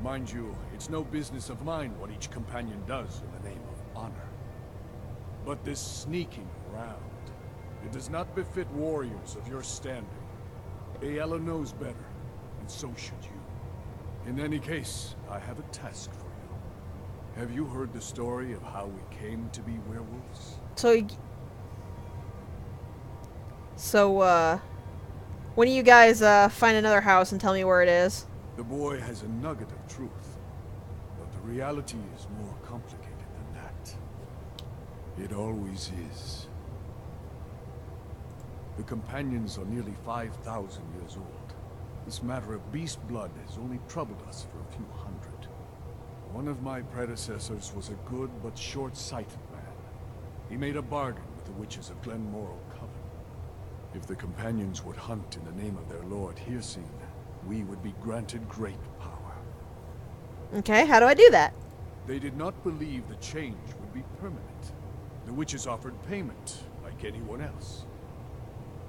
Mind you, it's no business of mine what each companion does in the name of honor. But this sneaking around, it does not befit warriors of your standing. Ayala knows better, and so should you. In any case, I have a task for you. Have you heard the story of how we came to be werewolves? So, when do you guys, find another house and tell me where it is? The boy has a nugget of truth, but the reality is more complicated than that. It always is. The companions are nearly 5,000 years old. This matter of beast blood has only troubled us for a few hundred. One of my predecessors was a good but short-sighted man. He made a bargain with the witches of Glenmorrow Coven. If the companions would hunt in the name of their lord Hircine, we would be granted great power. Okay, how do I do that? They did not believe the change would be permanent. The witches offered payment, like anyone else.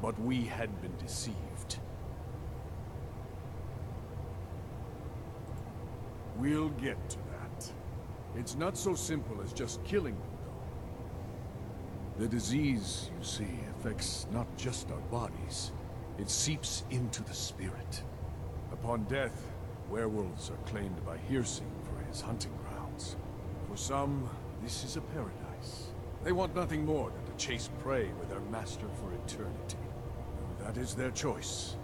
But we had been deceived. We'll get to that. It's not so simple as just killing them, though. The disease, you see, affects not just our bodies. It seeps into the spirit. Upon death, werewolves are claimed by Hircine for his hunting grounds. For some, this is a paradise. They want nothing more than to chase prey with their master for eternity. That is their choice.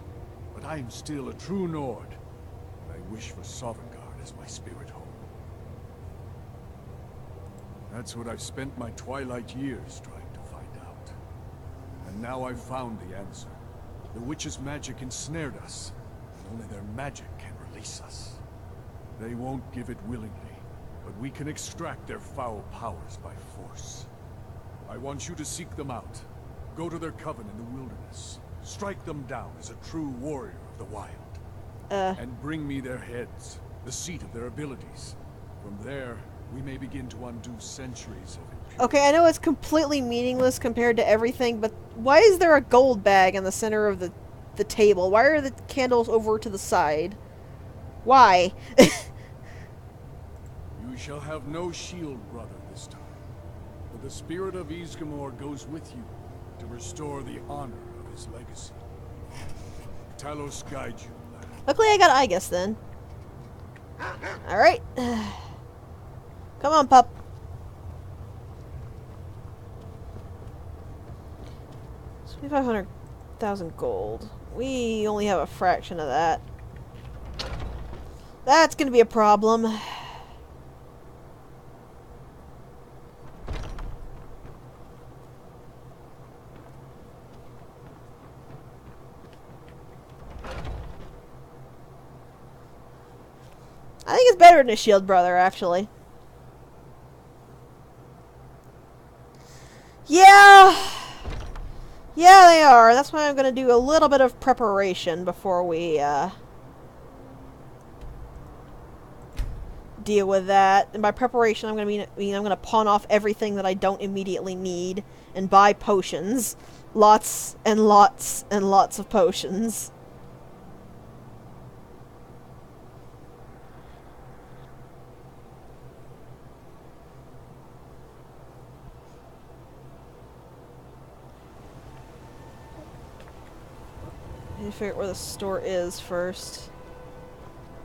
But I am still a true Nord, and I wish for Sovngarde as my spirit home. That's what I've spent my twilight years trying to find out. And now I've found the answer. The witch's magic ensnared us, and only their magic can release us. They won't give it willingly, but we can extract their foul powers by force. I want you to seek them out. Go to their coven in the wilderness. Strike them down as a true warrior of the wild. And bring me their heads, the seat of their abilities. From there, we may begin to undo centuries of impurity. Okay, I know it's completely meaningless compared to everything, but why is there a gold bag in the center of the table? Why are the candles over to the side? Why? You shall have no shield, brother, this time. For the spirit of Ysgramor goes with you to restore the honor of his legacy. Talos guide you, lad. Luckily I got Igus then. Alright. Come on, pup. 2,500,000 gold. We only have a fraction of that. That's gonna be a problem. I think it's better than a shield brother, actually. Yeah! Yeah, they are. That's why I'm gonna do a little bit of preparation before we, deal with that. And by preparation, I'm gonna mean I'm gonna pawn off everything that I don't immediately need and buy potions. Lots and lots and lots of potions. need to figure out where the store is first.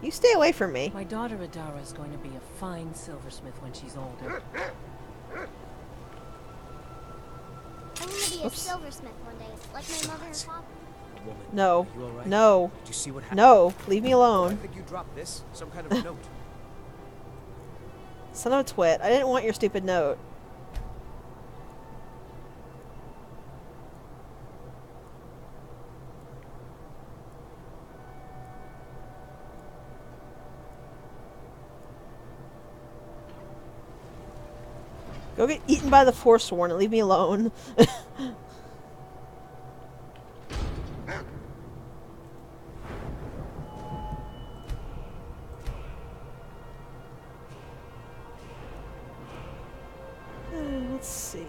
You stay away from me. My daughter Adara is going to be a fine silversmith when she's older. I want to be a silversmith one day, like my mother and father. No. You all right? No. Did you see what happened? No. Leave me I alone. think you dropped this. Some kind of note. Son of a twit. I didn't want your stupid note. Go get eaten by the Forsworn and leave me alone. Let's see.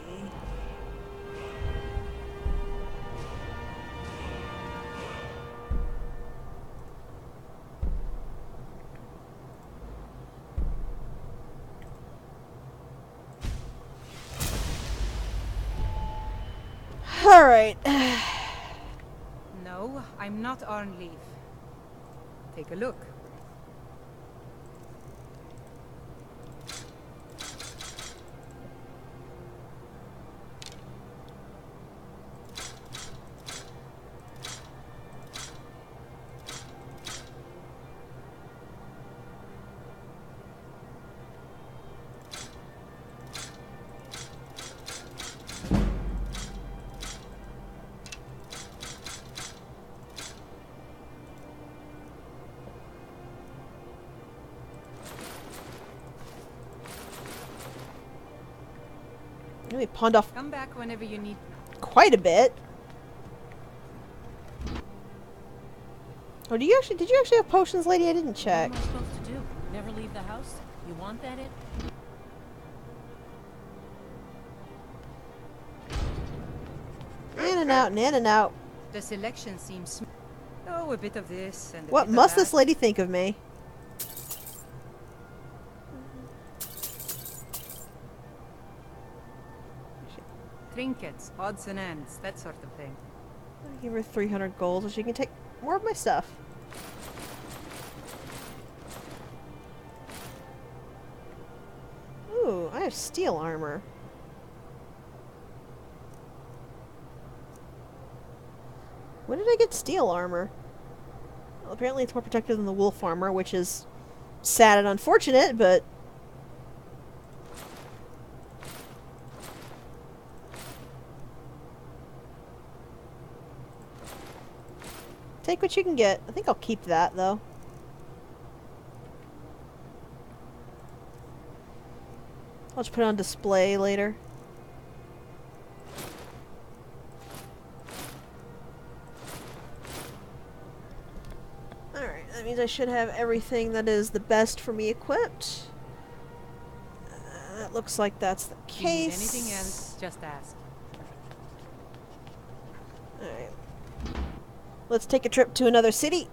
Alright. No, I'm not on leave. Take a look. We pawned off Come back whenever you need. quite a bit. Oh, did you actually have potions, lady? I didn't check. What am I supposed to do? Never leave the house? You want that it? In and out and in and out. The selection seems oh, a bit of this and a What bit must of this that. lady think of me? Trinkets, odds and ends, that sort of thing. I give her 300 gold so she can take more of my stuff. Ooh, I have steel armor. When did I get steel armor? Well, apparently it's more protective than the wolf armor, which is sad and unfortunate, but... take what you can get. I think I'll keep that, though. I'll just put it on display later. Alright, that means I should have everything that is the best for me equipped. It looks like that's the If you need case. anything else, just ask. Alright. Let's take a trip to another city.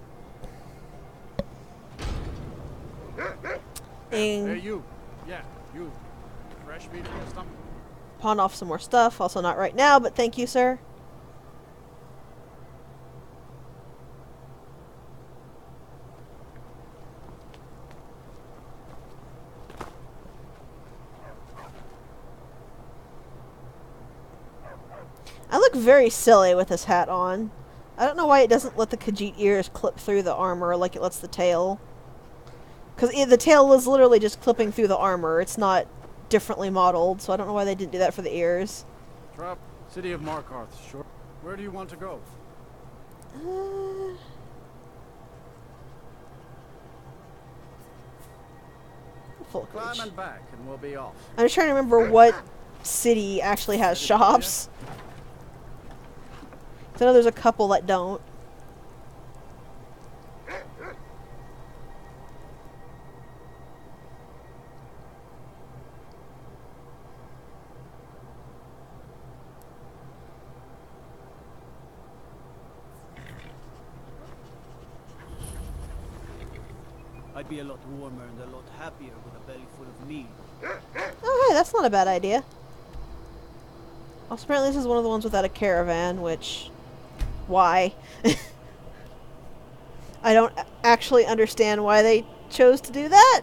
Hey, And you. Yeah, you. Fresh meat or something? pawn off some more stuff. Also not right now, but thank you, sir. I look very silly with this hat on. I don't know why it doesn't let the Khajiit ears clip through the armor like it lets the tail. Because the tail is literally just clipping through the armor. It's not differently modeled, so I don't know why they didn't do that for the ears. Drop. City of Markarth, sure. Where do you want to go? Full Climb reach. and back, and we'll be off. I'm just trying to remember what city actually has shops. 'Cause I know there's a couple that don't. I'd be a lot warmer and a lot happier with a belly full of meat. Oh, hey, that's not a bad idea. Also, apparently this is one of the ones without a caravan, which... why? I don't actually understand why they chose to do that.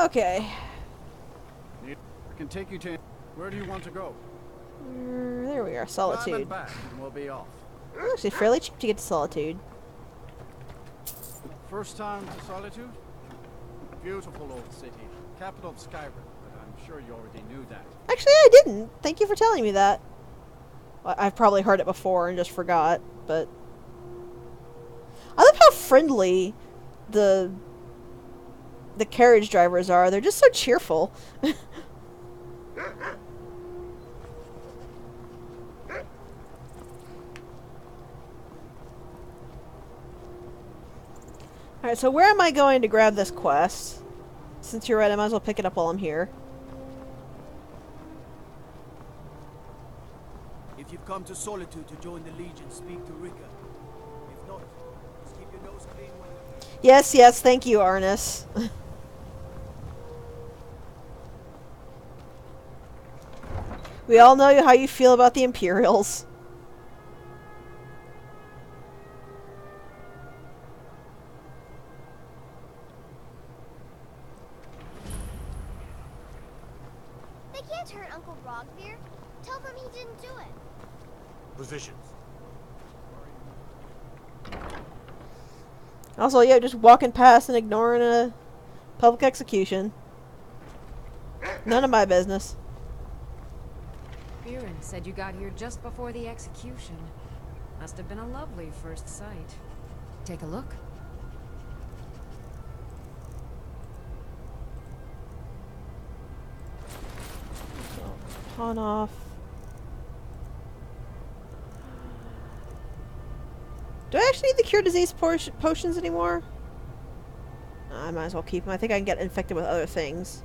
Okay. I can take you to... Where do you want to go? There we are, Climb Solitude. it back and we'll be off. Actually, fairly cheap to get to Solitude. First time to Solitude? Beautiful old city. Capital of Skyrim, but I'm sure you already knew that. Actually, I didn't. Thank you for telling me that. Well, I've probably heard it before and just forgot, but... I love how friendly the carriage drivers are. They're just so cheerful. Alright, so where am I going to grab this quest? Since you're right, I might as well pick it up while I'm here. If you've come to Solitude to join the Legion, speak to Rika. If not, just keep your nose clean when... Yes, yes, thank you, Arnis. We all know how you feel about the Imperials. They can't hurt Uncle Rogvir. Tell them he didn't do it. Positions. Also, yeah, just walking past and ignoring a public execution. None of my business. Viren said you got here just before the execution. Must have been a lovely first sight. Take a look. Pawn off. Do I actually need the cure disease potions anymore? I might as well keep them. I think I can get infected with other things.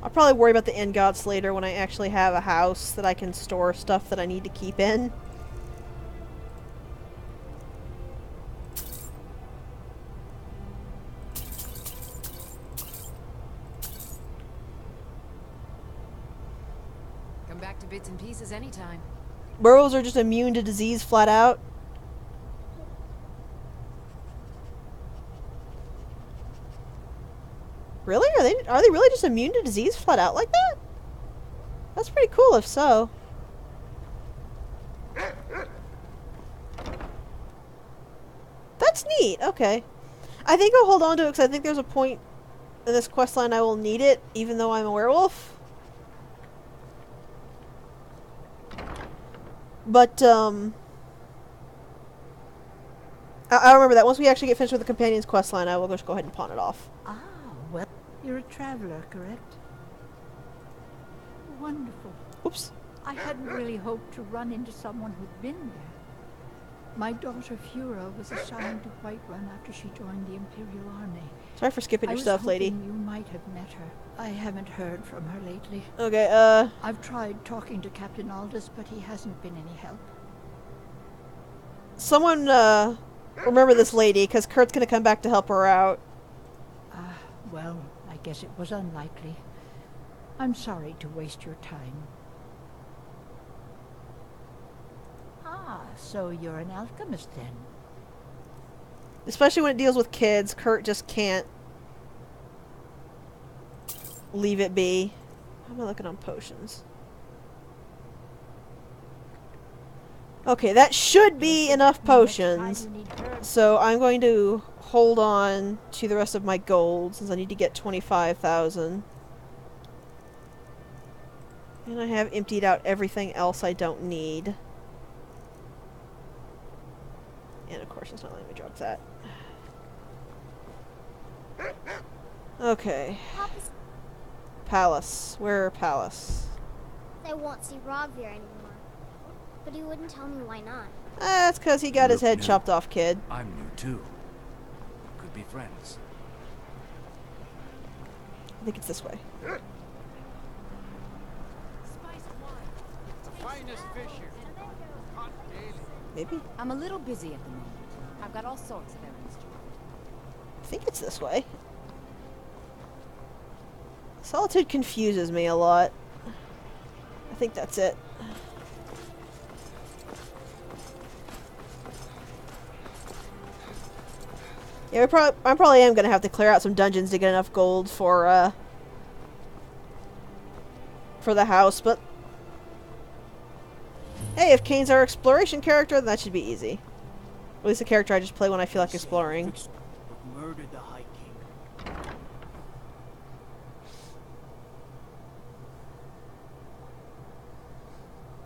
I'll probably worry about the ingots later when I actually have a house that I can store stuff that I need to keep in. Come back to bits and pieces anytime. Werewolves are just immune to disease flat out. Really? Are they really just immune to disease flat out like that? That's pretty cool if so. That's neat. Okay. I think I'll hold on to it because I think there's a point in this questline I will need it, even though I'm a werewolf. But, I'll remember that. Once we actually get finished with the companion's questline, I will just go ahead and pawn it off. Ah, well, you're a traveler, correct? Wonderful. Oops. I hadn't really hoped to run into someone who'd been there. My daughter Fura was assigned to Whiterun after she joined the Imperial Army. Sorry for skipping your stuff, lady. You might have met her. I haven't heard from her lately. Okay, I've tried talking to Captain Aldous, but he hasn't been any help. Someone, remember this lady, because Kurt's gonna come back to help her out. Well, I guess it was unlikely. I'm sorry to waste your time. Ah, so you're an alchemist then? Especially when it deals with kids, Kurt just can't leave it be. How am I looking on potions? Okay, that should be enough potions. So I'm going to hold on to the rest of my gold since I need to get 25,000. And I have emptied out everything else I don't need. And of course it's not letting me drop that. Okay. Palace. Where Palace? They won't see Rogvir anymore. But he wouldn't tell me why not. That's because he got his head chopped off, kid. I'm new too. Could be friends. I think it's this way. finest fish here. Caught daily. Maybe? I'm a little busy at the moment. I've got all sorts of errands to run. I think it's this way. Solitude confuses me a lot. I think that's it. Yeah, I probably am gonna have to clear out some dungeons to get enough gold for the house, but hey, if Kane's our exploration character, then that should be easy. At least the character I just play when I feel like exploring. Murdered the High King.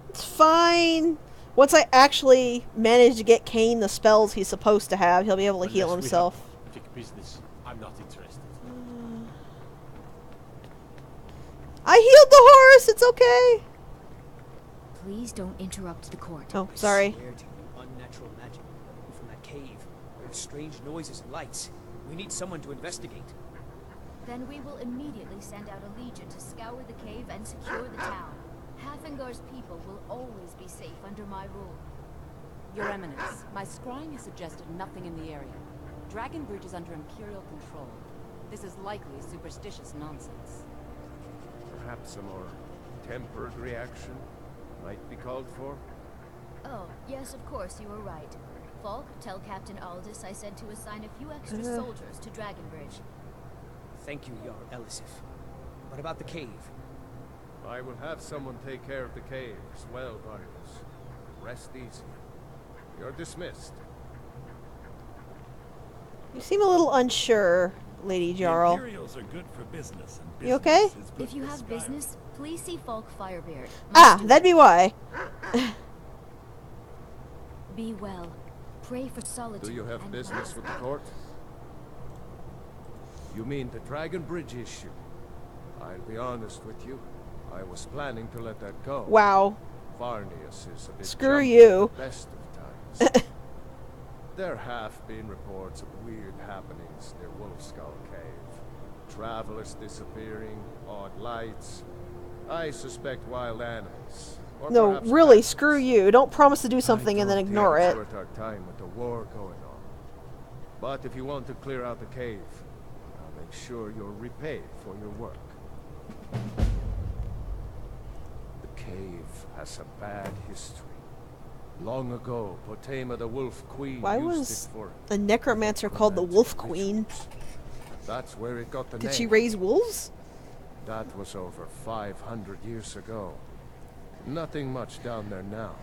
It's fine. Once I actually manage to get Kane the spells he's supposed to have, he'll be able to heal himself. Big business. I'm not interested. I healed the horse! It's okay! Please don't interrupt the court. Oh, sorry. I swear to you, unnatural magic from that cave. There are strange noises and lights. We need someone to investigate. Then we will immediately send out a legion to scour the cave and secure the town. Hathingar's people will always be safe under my rule. Your Eminence, my scrying has suggested nothing in the area. Dragon Bridge is under Imperial control. This is likely superstitious nonsense. Perhaps a more tempered reaction might be called for? Oh, yes, of course, you were right. Falk, tell Captain Aldous I said to assign a few extra soldiers to Dragonbridge. Thank you, Jarl Elisif. What about the cave? I will have someone take care of the cave as well, Vargas. Rest easy. You're dismissed. You seem a little unsure, Lady Jarl. The Imperials are good for business, and you okay? is good If you for have Skyrim. business, please see Falk Firebeard. Ah, that'd be why. Be well. Pray for solitude. Do you have business with the court? You mean the Dragon Bridge issue? I'll be honest with you. I was planning to let that go. Wow. Varnius is a bit Screw jumpy you. at the best of times. There have been reports of weird happenings near Wolfskull Cave. Travelers disappearing, odd lights. I suspect wild animals. Or No, perhaps really, bandits. screw you. Don't promise to do something and then ignore it. It's worth our time with the war going on. But if you want to clear out the cave, I'll make sure you're repaid for your work. The cave has a bad history. Long ago, Potema the Wolf Queen Why used was it for a necromancer called the Wolf Queen? That's where it got the name. Did she raise wolves? That was over 500 years ago. Nothing much down there now.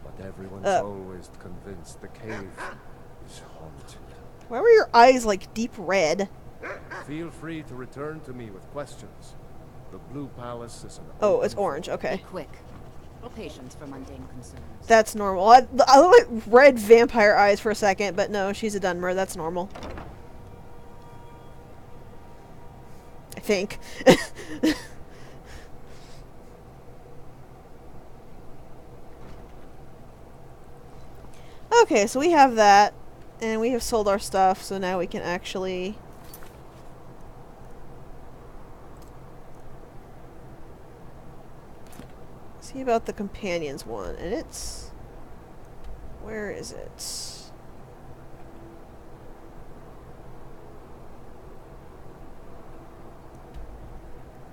But everyone's always convinced the cave is haunted. Why were your eyes like deep red? Feel free to return to me with questions. The Blue Palace is an Oh, it's orange. Okay. Be quick. No patience for mundane concerns. That's normal. I looked at red vampire eyes for a second, but no, she's a Dunmer. That's normal. I think. Okay, so we have that, and we have sold our stuff, so now we can actually... see about the companions one, and it's... where is it?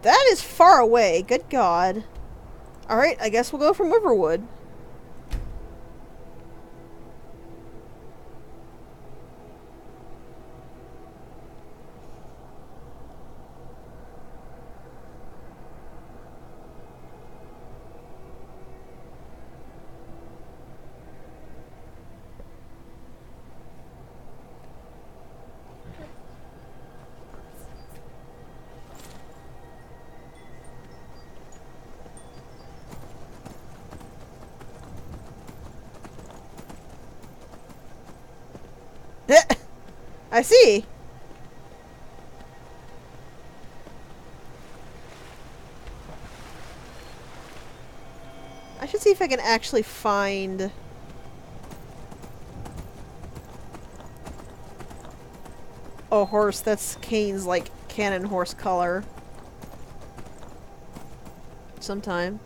That is far away, good God. Alright, I guess we'll go from Riverwood. I see. I should see if I can actually find... oh, horse. That's Kane's, like, cannon horse color. Sometime.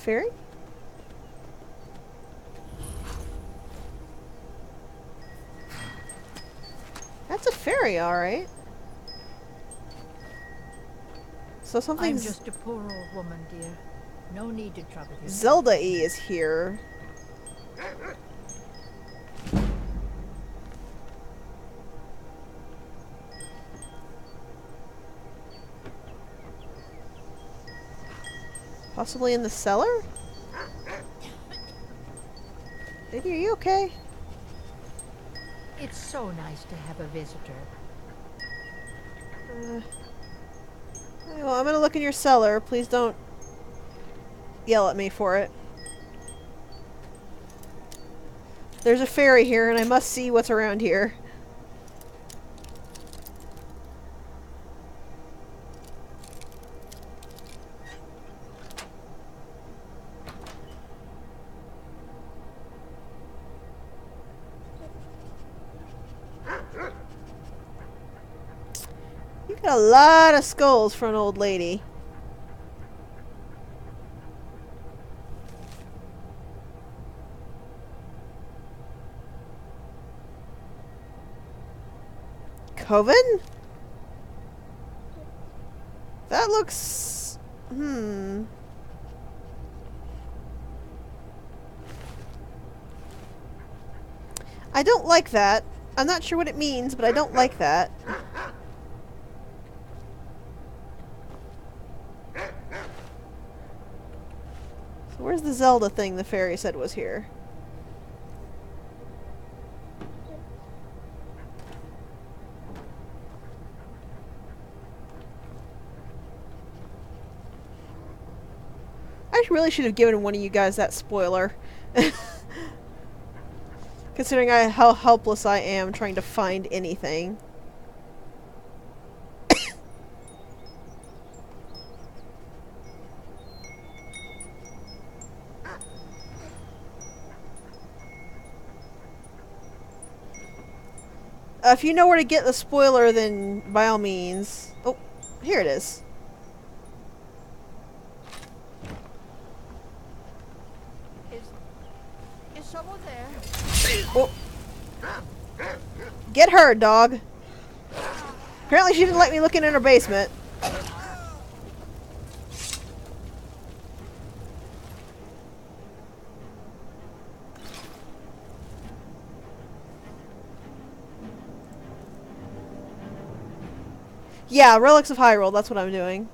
ferry? That's a ferry, alright. So I'm something's... just a poor old woman, dear. No need to trouble yourself. Zelda E is here. Possibly in the cellar? Lady, are you okay? It's so nice to have a visitor. Well, I'm gonna look in your cellar. Please don't yell at me for it. There's a ferry here, and I must see what's around here. You got a lot of skulls for an old lady. Coven? That looks... I don't like that. I'm not sure what it means, but I don't like that. So where's the Zelda thing the fairy said was here? I really should have given one of you guys that spoiler. Considering how helpless I am trying to find anything. If you know where to get the spoiler, then by all means. Oh, here it is. Is someone there? Oh. Get her, dog. Apparently she didn't let me look in her basement. Yeah, Relics of Hyrule, that's what I'm doing.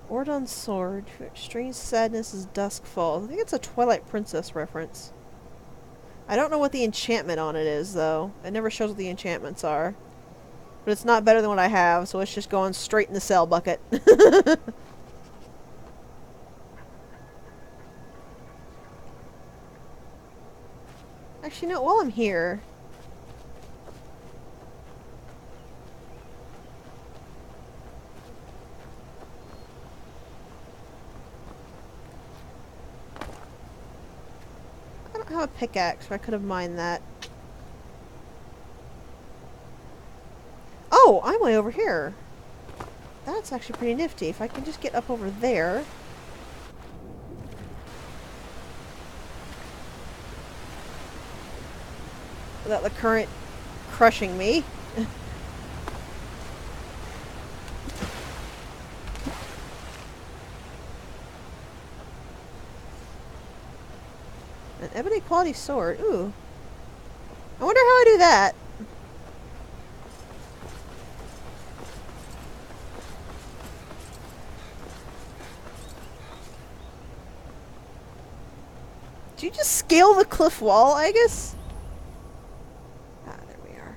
Ordon's sword. Strange sadness as dusk falls. I think it's a Twilight Princess reference. I don't know what the enchantment on it is, though. It never shows what the enchantments are. But it's not better than what I have, so it's just going straight in the sell bucket. Actually, no, while I'm here... I don't have a pickaxe, so I could have mined that. Oh, I'm way over here. That's actually pretty nifty. If I can just get up over there. Without the current crushing me. An ebony quality sword. Ooh. I wonder how I do that. Did you just scale the cliff wall, I guess? Ah, there we are.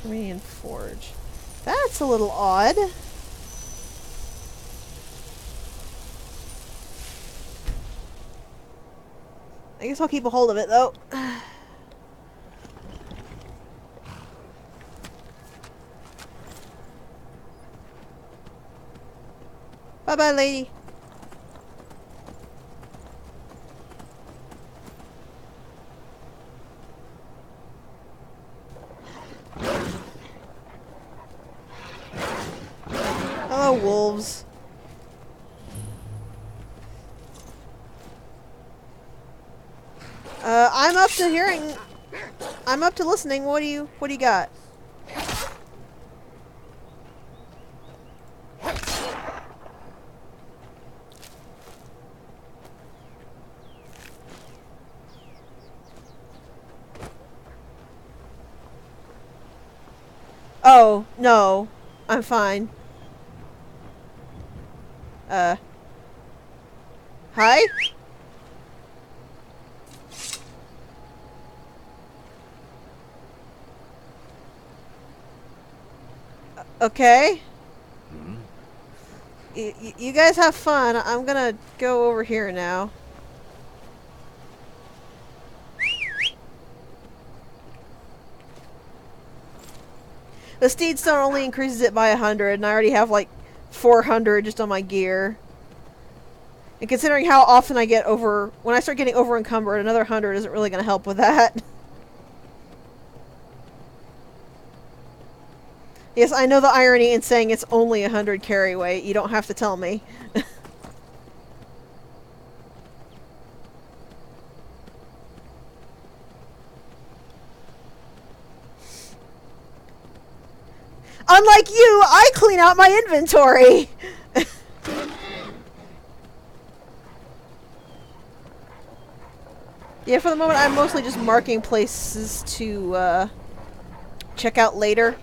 Terminian Forge. That's a little odd. I guess I'll keep a hold of it, though. Bye-bye, lady. wolves. I'm up to hearing. I'm up to listening. What do you got? Oh, no. I'm fine. Hi? Okay. You guys have fun. I'm gonna go over here now. The Steed Stone only increases it by 100, and I already have like 400 just on my gear. And considering how often I get over... When I start getting over encumbered, another 100 isn't really going to help with that. Yes, I know the irony in saying it's only 100 carry weight. You don't have to tell me. Unlike you, I clean out my inventory! Yeah, for the moment I'm mostly just marking places to check out later.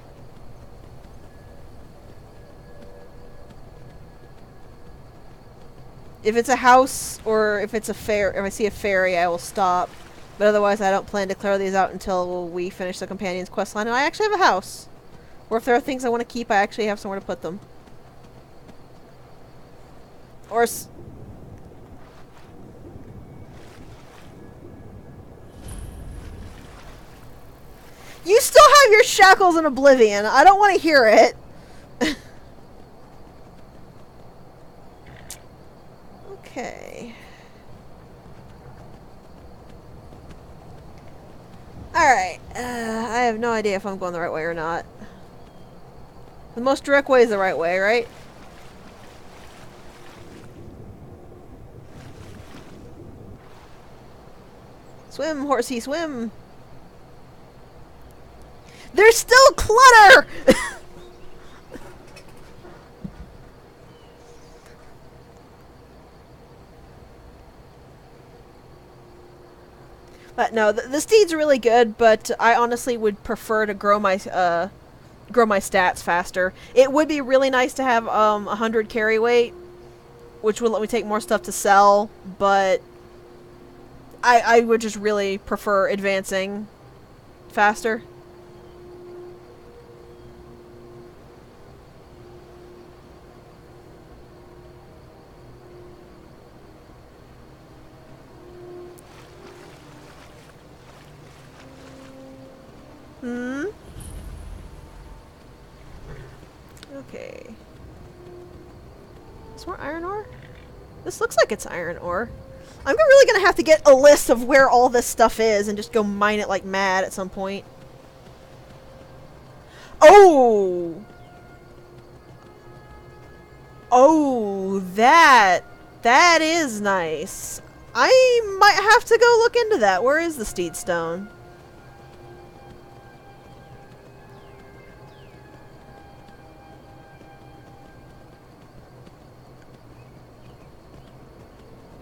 If it's a house or if it's a fair, if I see a ferry, I will stop. But otherwise I don't plan to clear these out until we finish the companion's quest line and I actually have a house. Or if there are things I want to keep, I actually have somewhere to put them. Or you still have your shackles in oblivion. I don't want to hear it. Okay. Alright. I have no idea if I'm going the right way or not. The most direct way is the right way, right? Swim, horsey, swim! There's still clutter! But no, the steed's really good, but I honestly would prefer to grow my stats faster. It would be really nice to have 100 carry weight, which would let me take more stuff to sell, but I would just really prefer advancing faster. Okay. Is more iron ore? This looks like it's iron ore. I'm really gonna have to get a list of where all this stuff is and just go mine it like mad at some point. Oh! Oh, that is nice. I might have to go look into that. Where is the Steed Stone?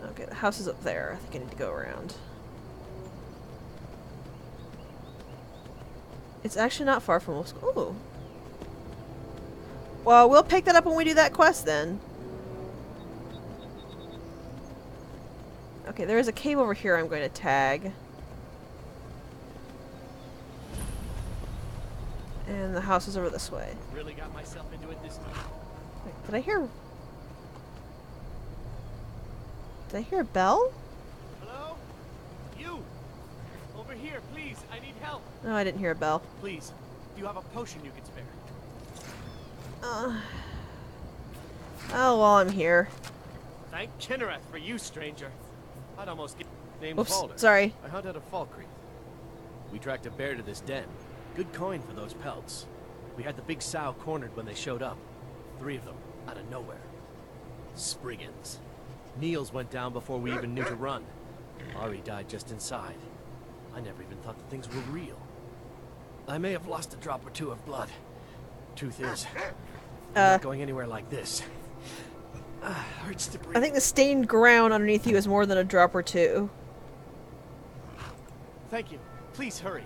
Okay, the house is up there. I think I need to go around. It's actually not far from school. Ooh. Well, we'll pick that up when we do that quest then. Okay, there is a cave over here I'm going to tag. And the house is over this way. Really got myself into it this time. Wait, did I hear... Did I hear a bell? Hello? You! Over here, please. I need help. No, I didn't hear a bell. Please. Do you have a potion you can spare? Oh, well, I'm here. Thank Kinnereth for you, stranger. I'd almost get... Name's Oops, Balder. sorry. I hunt out of Falkreath. We tracked a bear to this den. Good coin for those pelts. We had the big sow cornered when they showed up. 3 of them. Out of nowhere. Spriggans. Niels went down before we even knew to run. Ari died just inside. I never even thought that things were real. I may have lost a drop or two of blood. Truth is, I'm not going anywhere like this. Hurts to breathe. I think the stained ground underneath you is more than a drop or two. Thank you. Please hurry.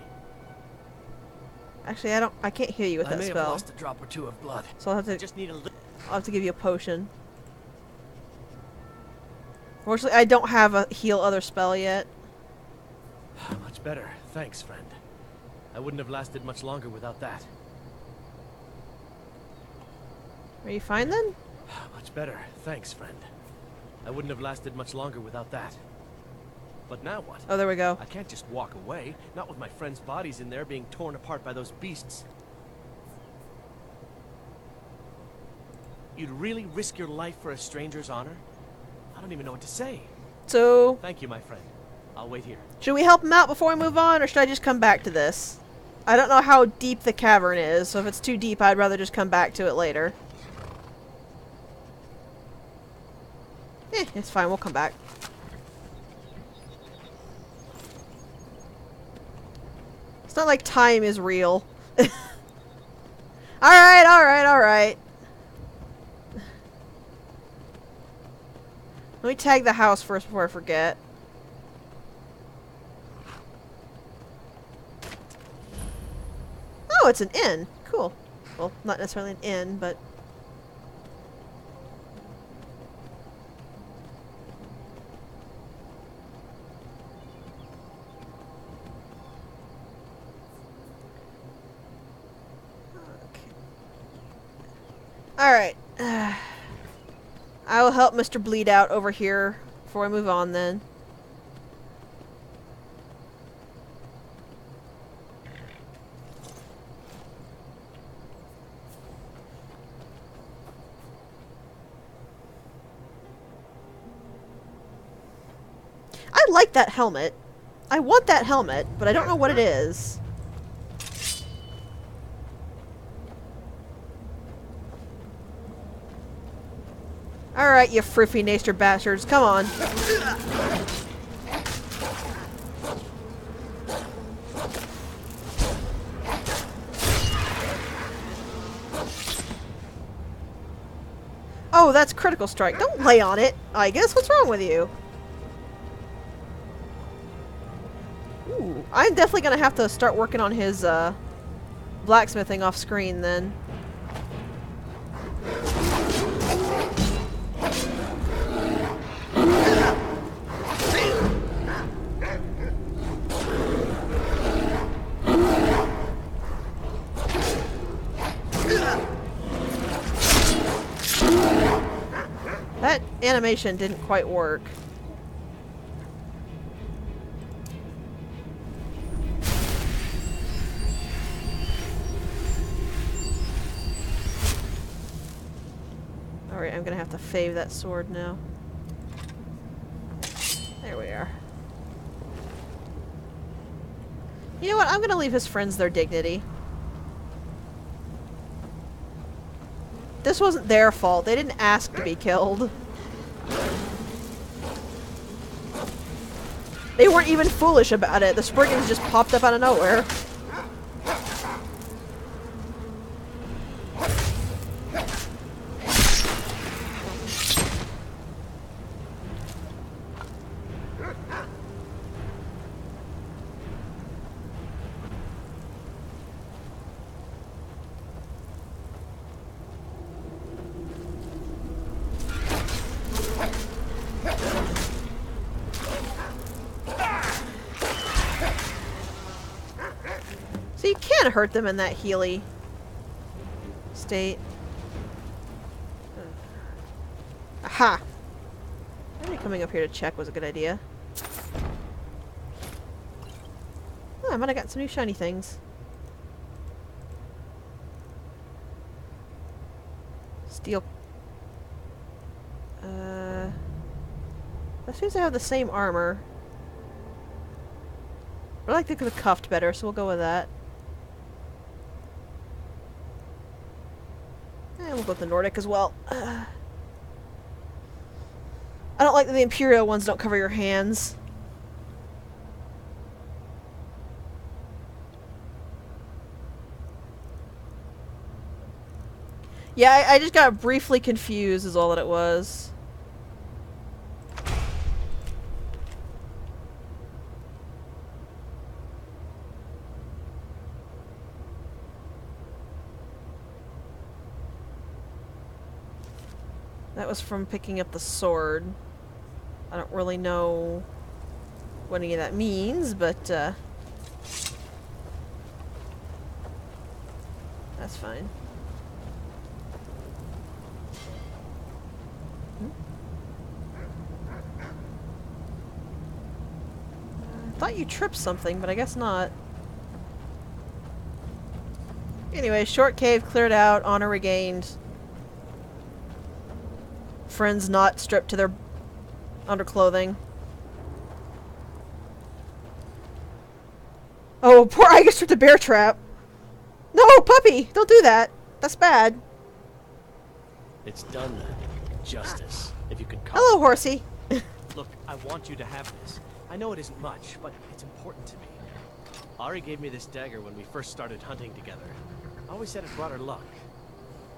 Actually, I can't heal you with that I may spell. have lost a drop or two of blood. So I'll have to just need a little. I'll have to give you a potion. Unfortunately, I don't have a heal other spell yet. Much better. Thanks, friend. I wouldn't have lasted much longer without that. Are you fine then? Much better. Thanks, friend. I wouldn't have lasted much longer without that. But now what? Oh, there we go. I can't just walk away, not with my friends' bodies in there being torn apart by those beasts. You'd really risk your life for a stranger's honor? I don't even know what to say. So... Thank you, my friend. I'll wait here. Should we help him out before we move on, or should I just come back to this? I don't know how deep the cavern is, so if it's too deep, I'd rather just come back to it later. It's fine, we'll come back. It's not like time is real. Alright, alright, alright. Let me tag the house first before I forget. Oh, it's an inn. Cool. Well, not necessarily an inn, but... Alright. I will help Mr. Bleed out over here before I move on then. I like that helmet. I want that helmet, but I don't know what it is. Alright, you friffy naster bastards, come on. Oh, that's critical strike. Don't lay on it, I guess. What's wrong with you? Ooh, I'm definitely gonna have to start working on his, blacksmithing off screen then. That animation didn't quite work. Alright, I'm gonna have to fave that sword now. There we are. You know what? I'm gonna leave his friends their dignity. This wasn't their fault. They didn't ask to be killed. They weren't even foolish about it. The Spriggans just popped up out of nowhere. So you can't hurt them in that Healy state. Aha! Maybe coming up here to check was a good idea. Oh, I might have got some new shiny things. Steel. That seems to have the same armor. I like the cuffed better, so we'll go with that. go with the Nordic as well. I don't like that the Imperial ones don't cover your hands. Yeah, I just got briefly confused is all that it was. That was from picking up the sword. I don't really know what any of that means, but that's fine. I thought you tripped something, but I guess not. Anyway, short cave cleared out, honor regained. Friends not stripped to their underclothing. Oh, poor Igus tripped a bear trap. No, puppy! Don't do that. That's bad. It's done then. Justice, if you could call Hello, it. horsey. Look, I want you to have this. I know it isn't much, but it's important to me. Ari gave me this dagger when we first started hunting together. I always said it brought her luck.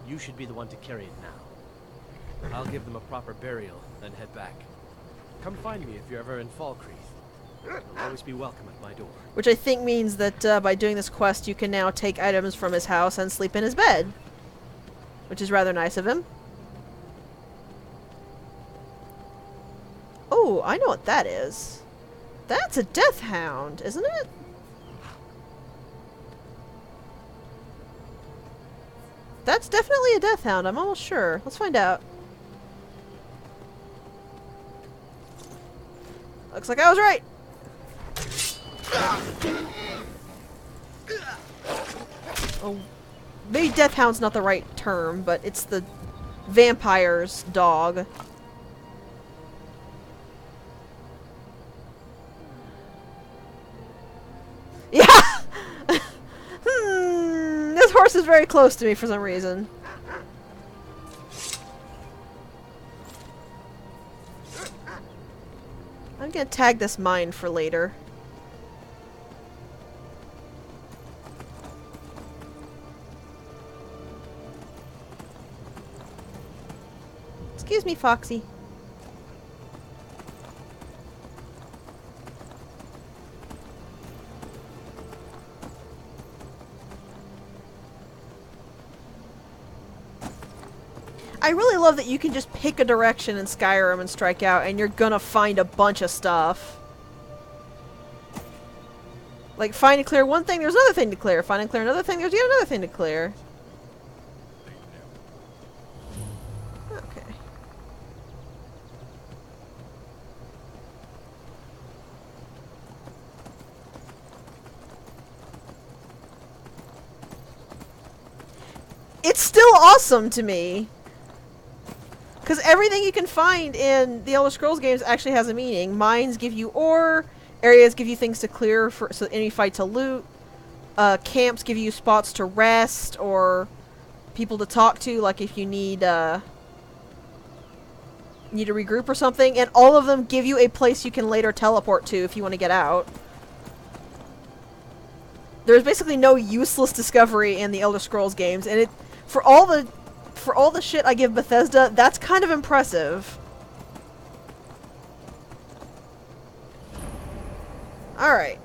You should be the one to carry it now. I'll give them a proper burial, then head back. Come find me if you're ever in Falkreath. You'll always be welcome at my door. Which I think means that by doing this quest you can now take items from his house and sleep in his bed. Which is rather nice of him. Oh, I know what that is. That's a death hound, isn't it? That's definitely a death hound, I'm almost sure. Let's find out. Looks like I was right. Oh, maybe death hound's not the right term, but it's the vampire's dog. Yeah! This horse is very close to me for some reason. I'm gonna tag this mine for later. Excuse me, Foxy. I really love that you can just pick a direction in Skyrim and strike out and you're gonna find a bunch of stuff. Like, find and clear one thing, there's another thing to clear. Find and clear another thing, there's yet another thing to clear. Okay. It's still awesome to me. Because everything you can find in the Elder Scrolls games actually has a meaning. Mines give you ore, areas give you things to clear for so any fight to loot, camps give you spots to rest or people to talk to, like if you need to regroup or something, and all of them give you a place you can later teleport to if you want to get out. There's basically no useless discovery in the Elder Scrolls games, and for all the shit I give Bethesda, that's kind of impressive. Alright.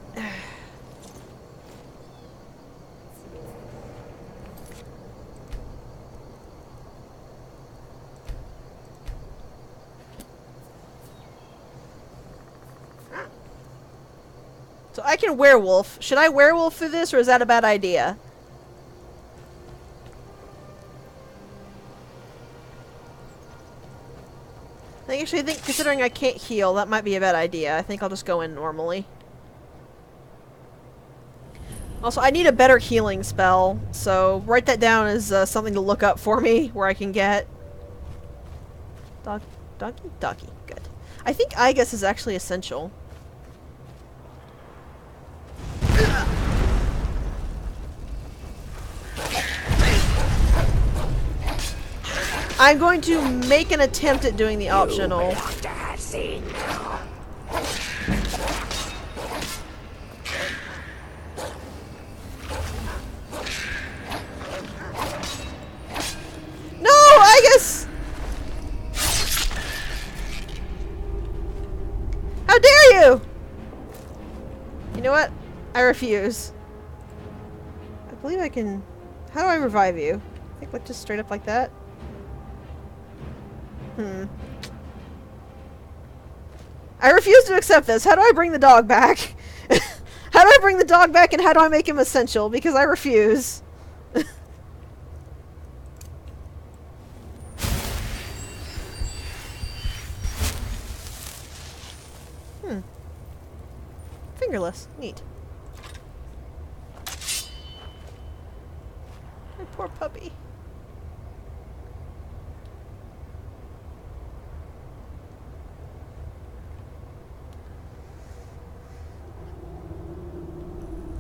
So I can werewolf. Should I werewolf through this, or is that a bad idea? I think, considering I can't heal, that might be a bad idea. I think I'll just go in normally. Also, I need a better healing spell, so write that down as something to look up for me, where I can get... Doggy? Good. I think Igus is actually essential. I'm going to make an attempt at doing the optional. No, I guess. How dare you? You know what? I refuse. I believe I can. How do I revive you? I think like just straight up like that. I refuse to accept this. How do I bring the dog back? How do I bring the dog back and how do I make him essential? Because I refuse. Fingerless. Neat. My poor puppy.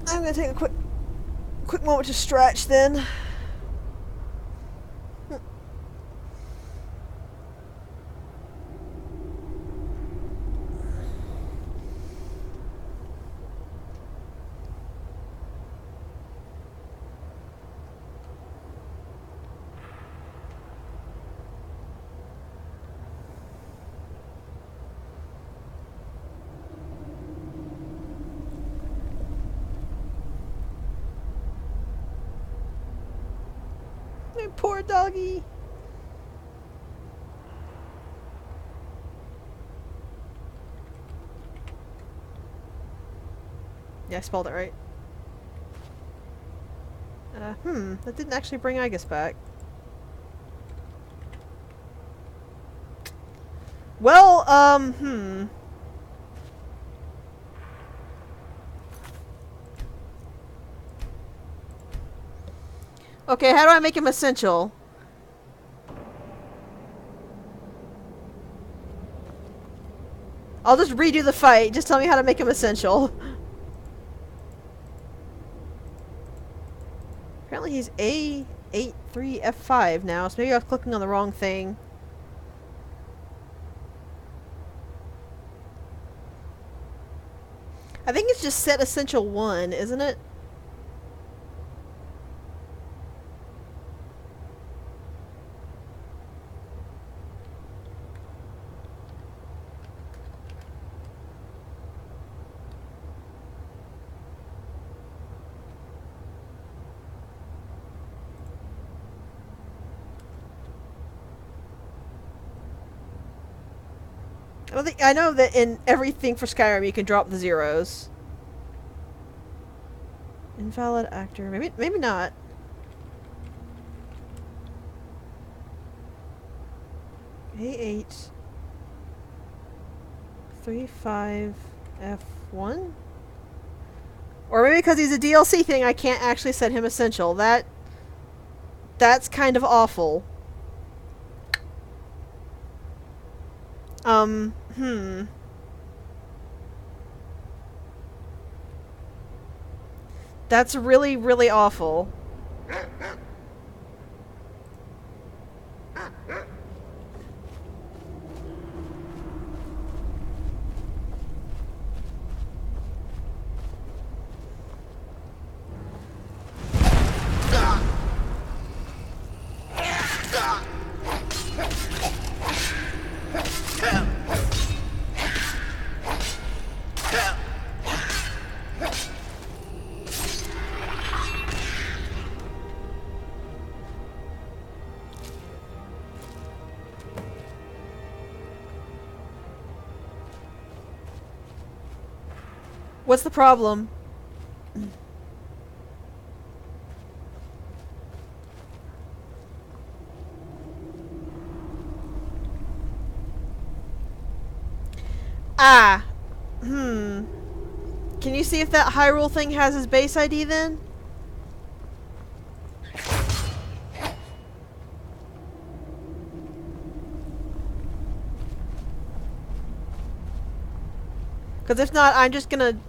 I'm gonna take a quick moment to stretch then. My poor doggy. Yeah, I spelled it right. That didn't actually bring Agus back. Well, Okay, how do I make him essential? I'll just redo the fight. Just tell me how to make him essential. Apparently he's A83F5 now, so maybe I was clicking on the wrong thing. I think it's just set essential 1, isn't it? I know that in everything for Skyrim you can drop the zeros. Invalid actor. Maybe not. A8 35F1? Or maybe because he's a DLC thing I can't actually set him essential. That's kind of awful. That's really, really awful. What's the problem? Can you see if that Hyrule thing has his base ID then? Because if not, I'm just gonna...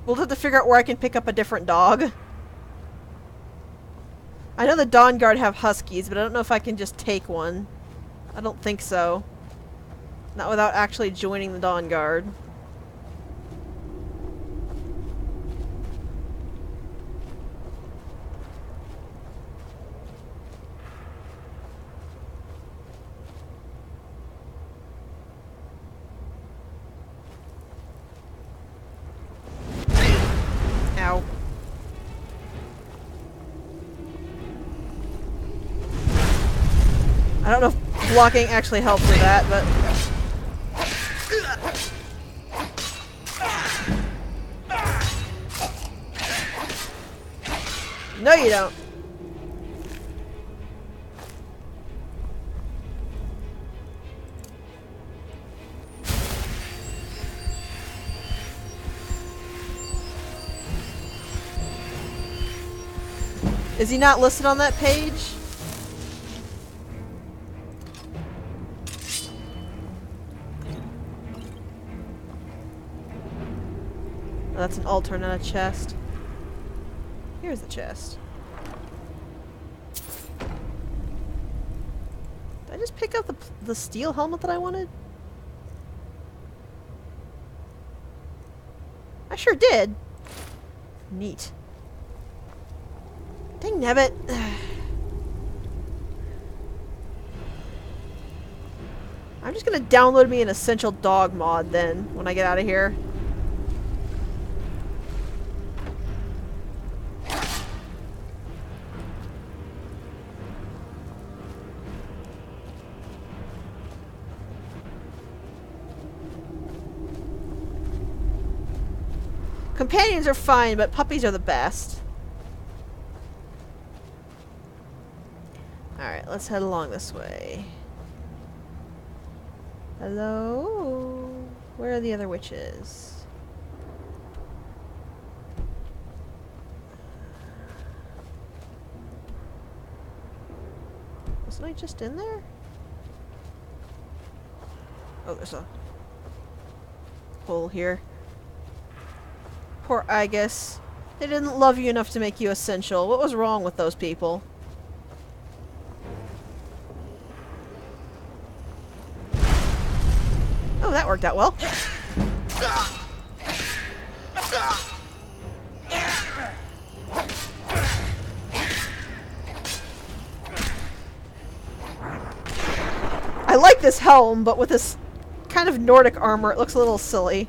We'll have to figure out where I can pick up a different dog. I know the Dawn Guard have huskies, but I don't know if I can just take one. I don't think so. Not without actually joining the Dawn Guard. Ow. I don't know if blocking actually helps with that, but... No, you don't. Is he not listed on that page? Oh, that's an altar, not a chest. Here's the chest. Did I just pick up the steel helmet that I wanted? I sure did. Neat. Dang nabbit. I'm just gonna download me an essential dog mod then when I get out of here. Companions are fine, but puppies are the best. Alright, let's head along this way. Hello? Where are the other witches? Wasn't I just in there? Oh, there's a hole here. Poor Igus. They didn't love you enough to make you essential. What was wrong with those people? Oh, that worked out well. I like this helm, but with this kind of Nordic armor, it looks a little silly.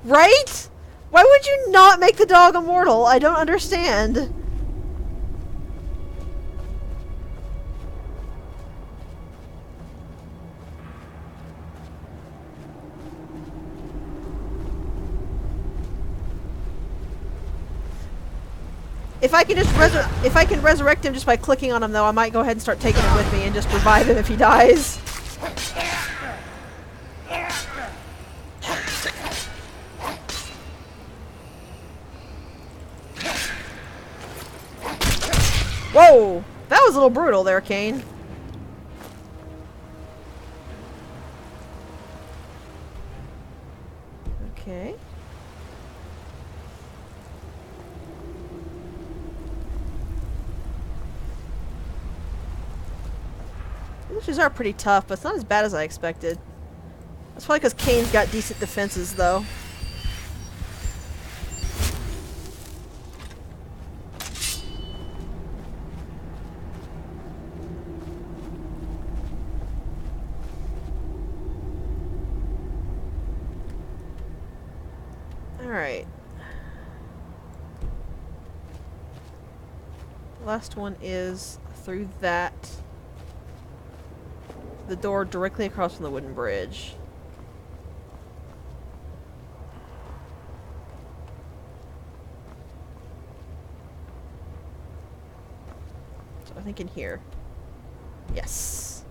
Right? Why would you not make the dog immortal? I don't understand. If I can just resurrect him just by clicking on him though, I might go ahead and start taking him with me and just revive him if he dies. Whoa! That was a little brutal there, Kane. Okay. These witches are pretty tough, but it's not as bad as I expected. That's probably because Kane's got decent defenses, though. Alright. Last one is through that. The door directly across from the wooden bridge. So I think in here. Yes.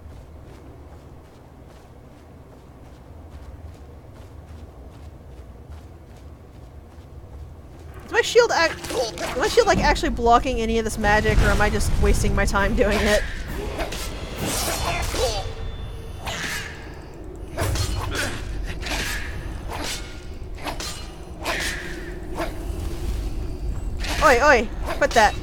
Is my shield like actually blocking any of this magic, or am I just wasting my time doing it? Oi, oi! Quit that.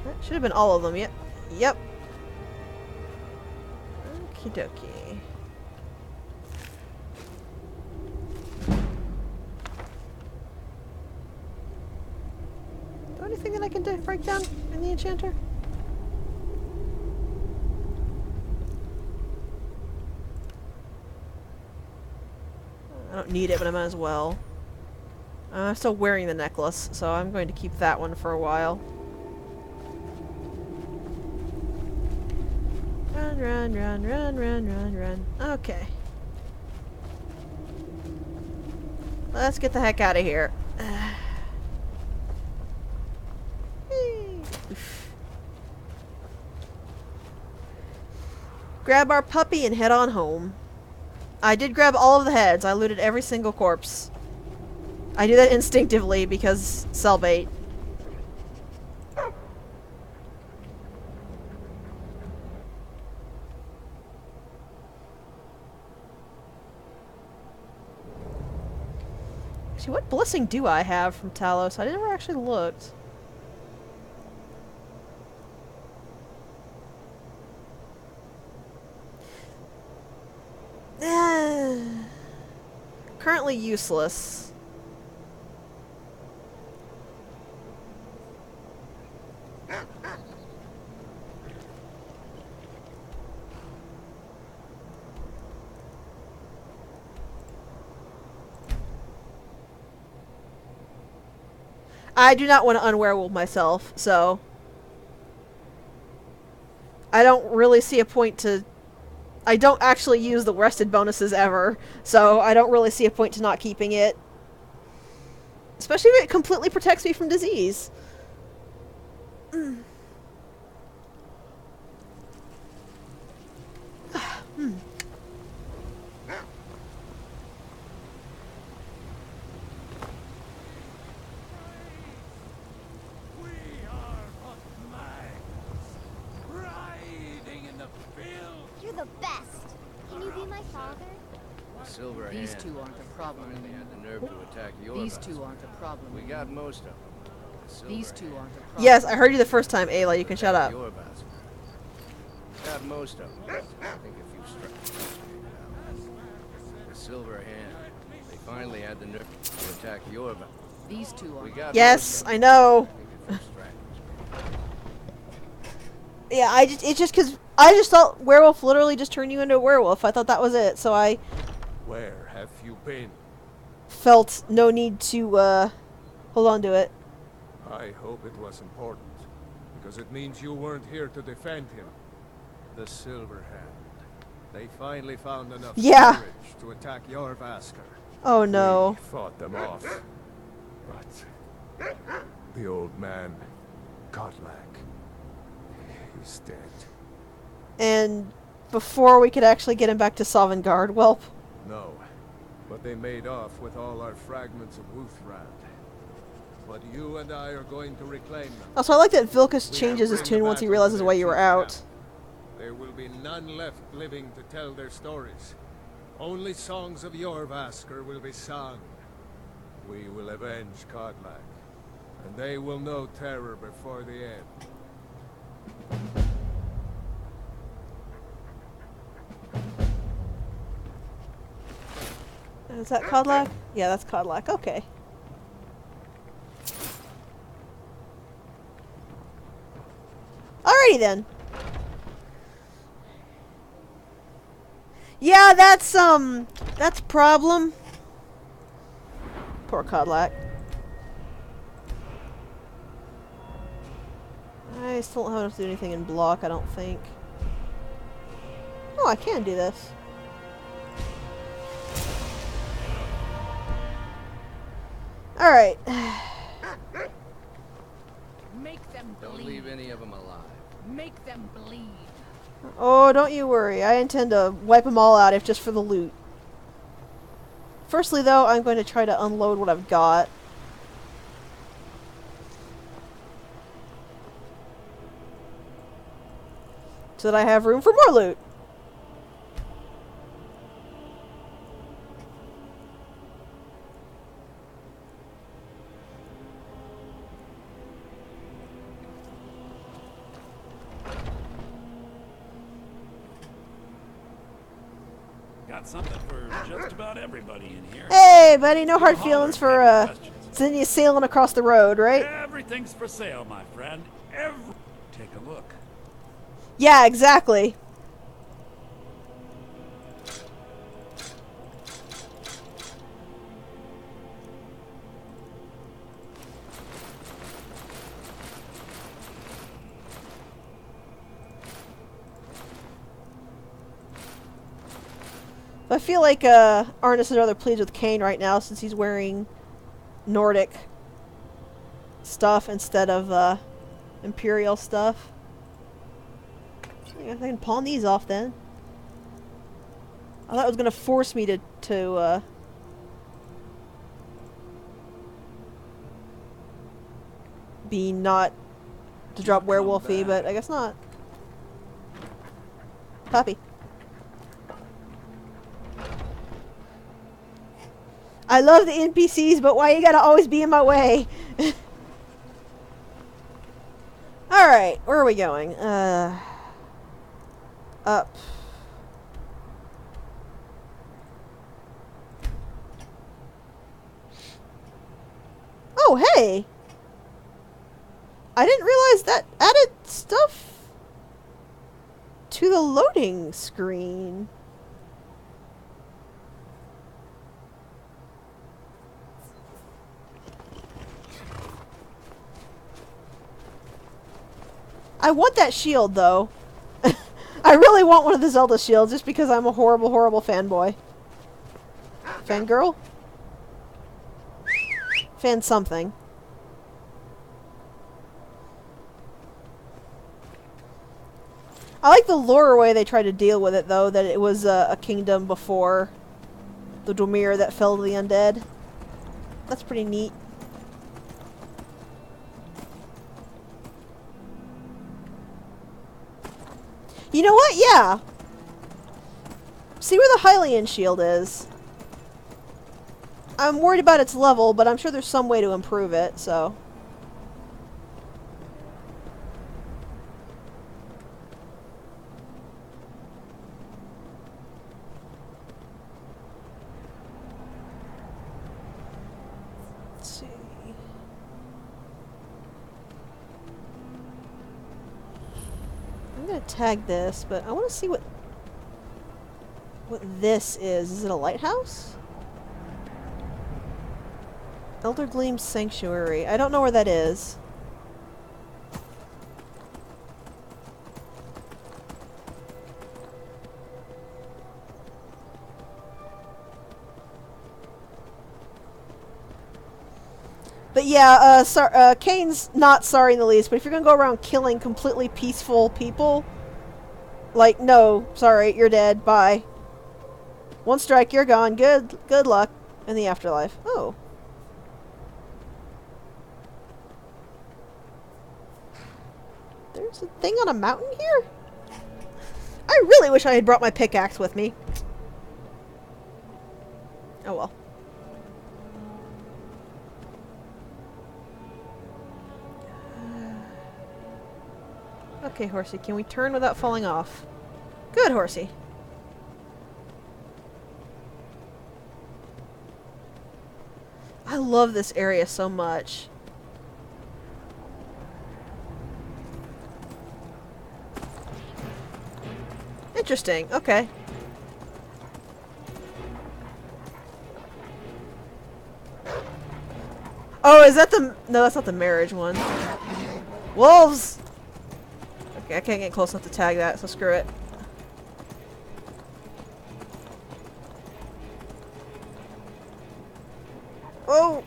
That should have been all of them. Yep. Yep. Okie dokie. Do anything that I can break down in the enchanter? I don't need it, but I might as well. I'm still wearing the necklace, so I'm going to keep that one for a while. Run, run, run, run, run, run, run. Okay. Let's get the heck out of here. Grab our puppy and head on home. I did grab all of the heads. I looted every single corpse. I do that instinctively because cellbait. Actually, what blessing do I have from Talos? I never actually looked. Currently useless. I do not want to unwerewolf myself, so I don't really see a point to... I don't actually use the rested bonuses ever, so I don't really see a point to not keeping it. Especially if it completely protects me from disease. You're the best. Can you be my father? Silver These Hand two aren't a problem. finally had the nerve to attack your These vessel. two aren't a problem. We got most of them. These two aren't a problem. Yes, I heard you the first time, Ayla. You can shut up. Your vessel. Got most of them. I think a few strikes. The Silver Hand. They finally had the nerve to attack your vessel. These two aren't. Yes, I know. Yeah, it's just because I just thought werewolf literally just turned you into a werewolf. I thought that was it, so I Where have you been? felt no need to hold on to it. I hope it was important, because it means you weren't here to defend him. The Silver Hand. They finally found enough courage to attack your Vasker. Oh no. We fought them off. But the old man, Godlack, he's dead. And before we could actually get him back to Sovngarde, well... No, but they made off with all our fragments of Wuthrad. But you and I are going to reclaim them. Also, I like that Vilkas changes his tune once he realizes why you were out. There will be none left living to tell their stories. Only songs of your Vasker will be sung. We will avenge Godlack, and they will know terror before the end. Is that Kodlak? Yeah, that's Kodlak. Okay. Alrighty then. Yeah, that's a problem. Poor Kodlak. I still don't have enough to do anything in block, I don't think. Oh, I can do this. Alright. Make them bleed. Don't leave any of them alive. Make them bleed. Oh, don't you worry. I intend to wipe them all out if just for the loot. Firstly, though, I'm going to try to unload what I've got. So that I have room for more loot. Got something for just about everybody in here. Hey, buddy, no hard feelings for sending you sailing across the road, right? Everything's for sale, my friend. Take a look. Yeah, exactly. I feel like Arnis is rather pleased with Kane right now since he's wearing Nordic stuff instead of Imperial stuff. I guess I can pawn these off then. I thought it was going to force me to be not to drop werewolfy, but I guess not. Puppy. I love the NPCs, but why you gotta always be in my way? Alright, where are we going? Up. Oh, hey! I didn't realize that added stuff to the loading screen. I want that shield, though. I really want one of the Zelda shields, just because I'm a horrible, horrible fanboy. Fangirl? Fan something. I like the lore way they try to deal with it, though, that it was a kingdom before the Dwymir that fell to the undead. That's pretty neat. You know what? Yeah. See where the Hylian shield is. I'm worried about its level, but I'm sure there's some way to improve it, so. Let's see. I'm gonna tag this, but I want to see what this is. Is it a lighthouse? Elder Gleam Sanctuary. I don't know where that is. But yeah, Kane's not sorry in the least, but if you're gonna go around killing completely peaceful people, like, no, sorry, you're dead, bye. One strike, you're gone, good luck in the afterlife. Oh. There's a thing on a mountain here? I really wish I had brought my pickaxe with me. Oh well. Okay, horsey, can we turn without falling off? Good, horsey. I love this area so much. Interesting, okay. Oh, is that the... No, that's not the marriage one. Wolves! Okay, I can't get close enough to tag that, so screw it. Oh!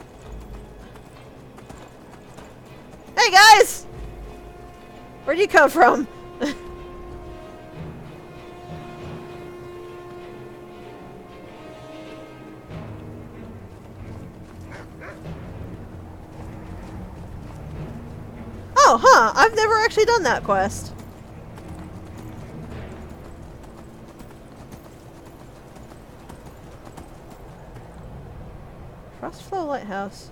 Hey guys! Where'd you come from? Oh, huh. I've never actually done that quest. Frostflow Lighthouse.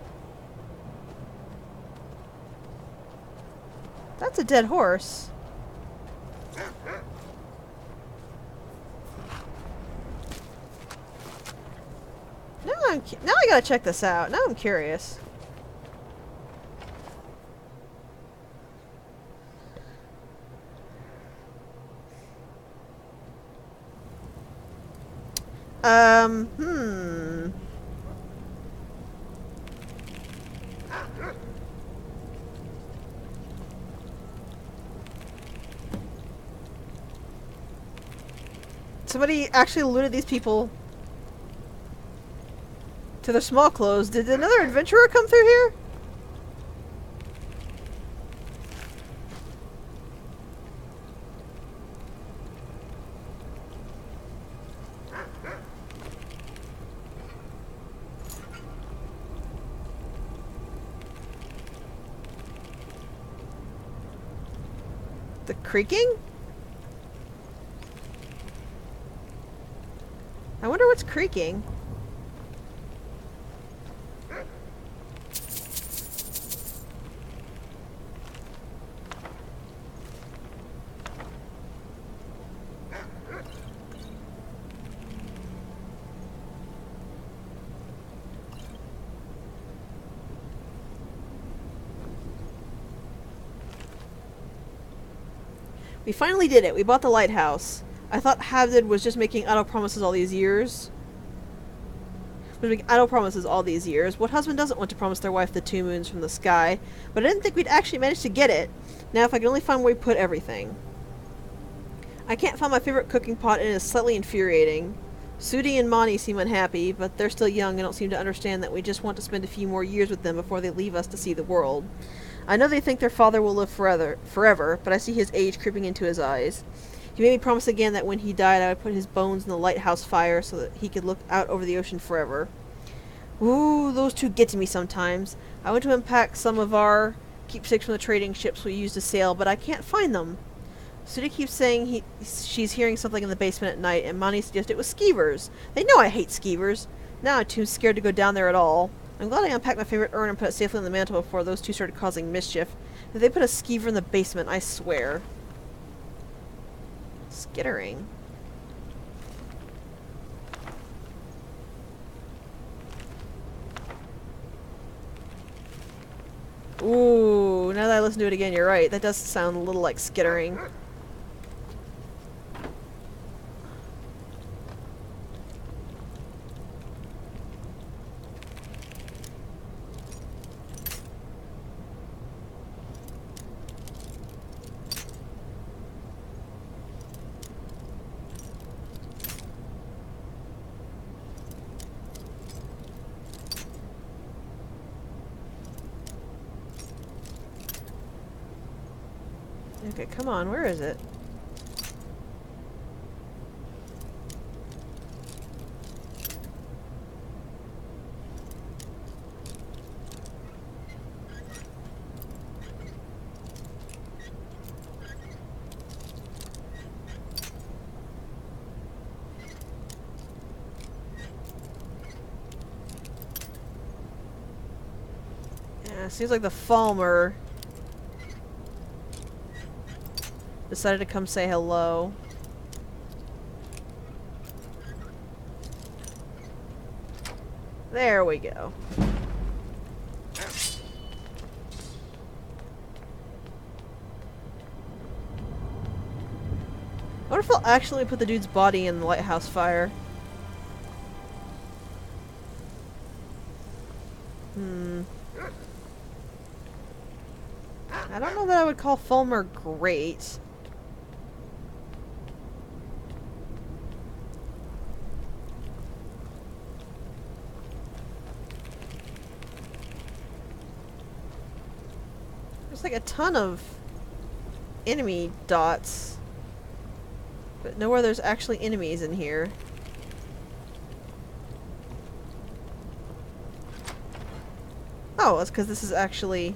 That's a dead horse. Now I gotta check this out. Now I'm curious. Hmm. Somebody actually looted these people to their small clothes. Did another adventurer come through here? The creaking? I wonder what's creaking. We finally did it. We bought the lighthouse. I thought Havdid was just making idle promises all these years. What husband doesn't want to promise their wife the 2 moons from the sky? But I didn't think we'd actually manage to get it. Now if I could only find where we put everything. I can't find my favorite cooking pot and it is slightly infuriating. Sudi and Mani seem unhappy, but they're still young and don't seem to understand that we just want to spend a few more years with them before they leave us to see the world. I know they think their father will live forever, but I see his age creeping into his eyes. He made me promise again that when he died I would put his bones in the lighthouse fire so that he could look out over the ocean forever. Ooh, those two get to me sometimes. I went to unpack some of our keepsakes from the trading ships we used to sail, but I can't find them. Sudi keeps saying she's hearing something in the basement at night, and Mani suggested it was skeevers. They know I hate skeevers. Now I'm too scared to go down there at all. I'm glad I unpacked my favorite urn and put it safely on the mantle before those two started causing mischief. If they put a skeever in the basement, I swear. Skittering. Ooh, now that I listen to it again, you're right. That does sound a little like skittering. Okay, come on, where is it? Yeah, seems like the Falmer decided to come say hello. There we go. I wonder if they'll actually put the dude's body in the lighthouse fire. I don't know that I would call Fulmer great. There's like a ton of enemy dots, but nowhere there's actually enemies in here. Oh, it's because this is actually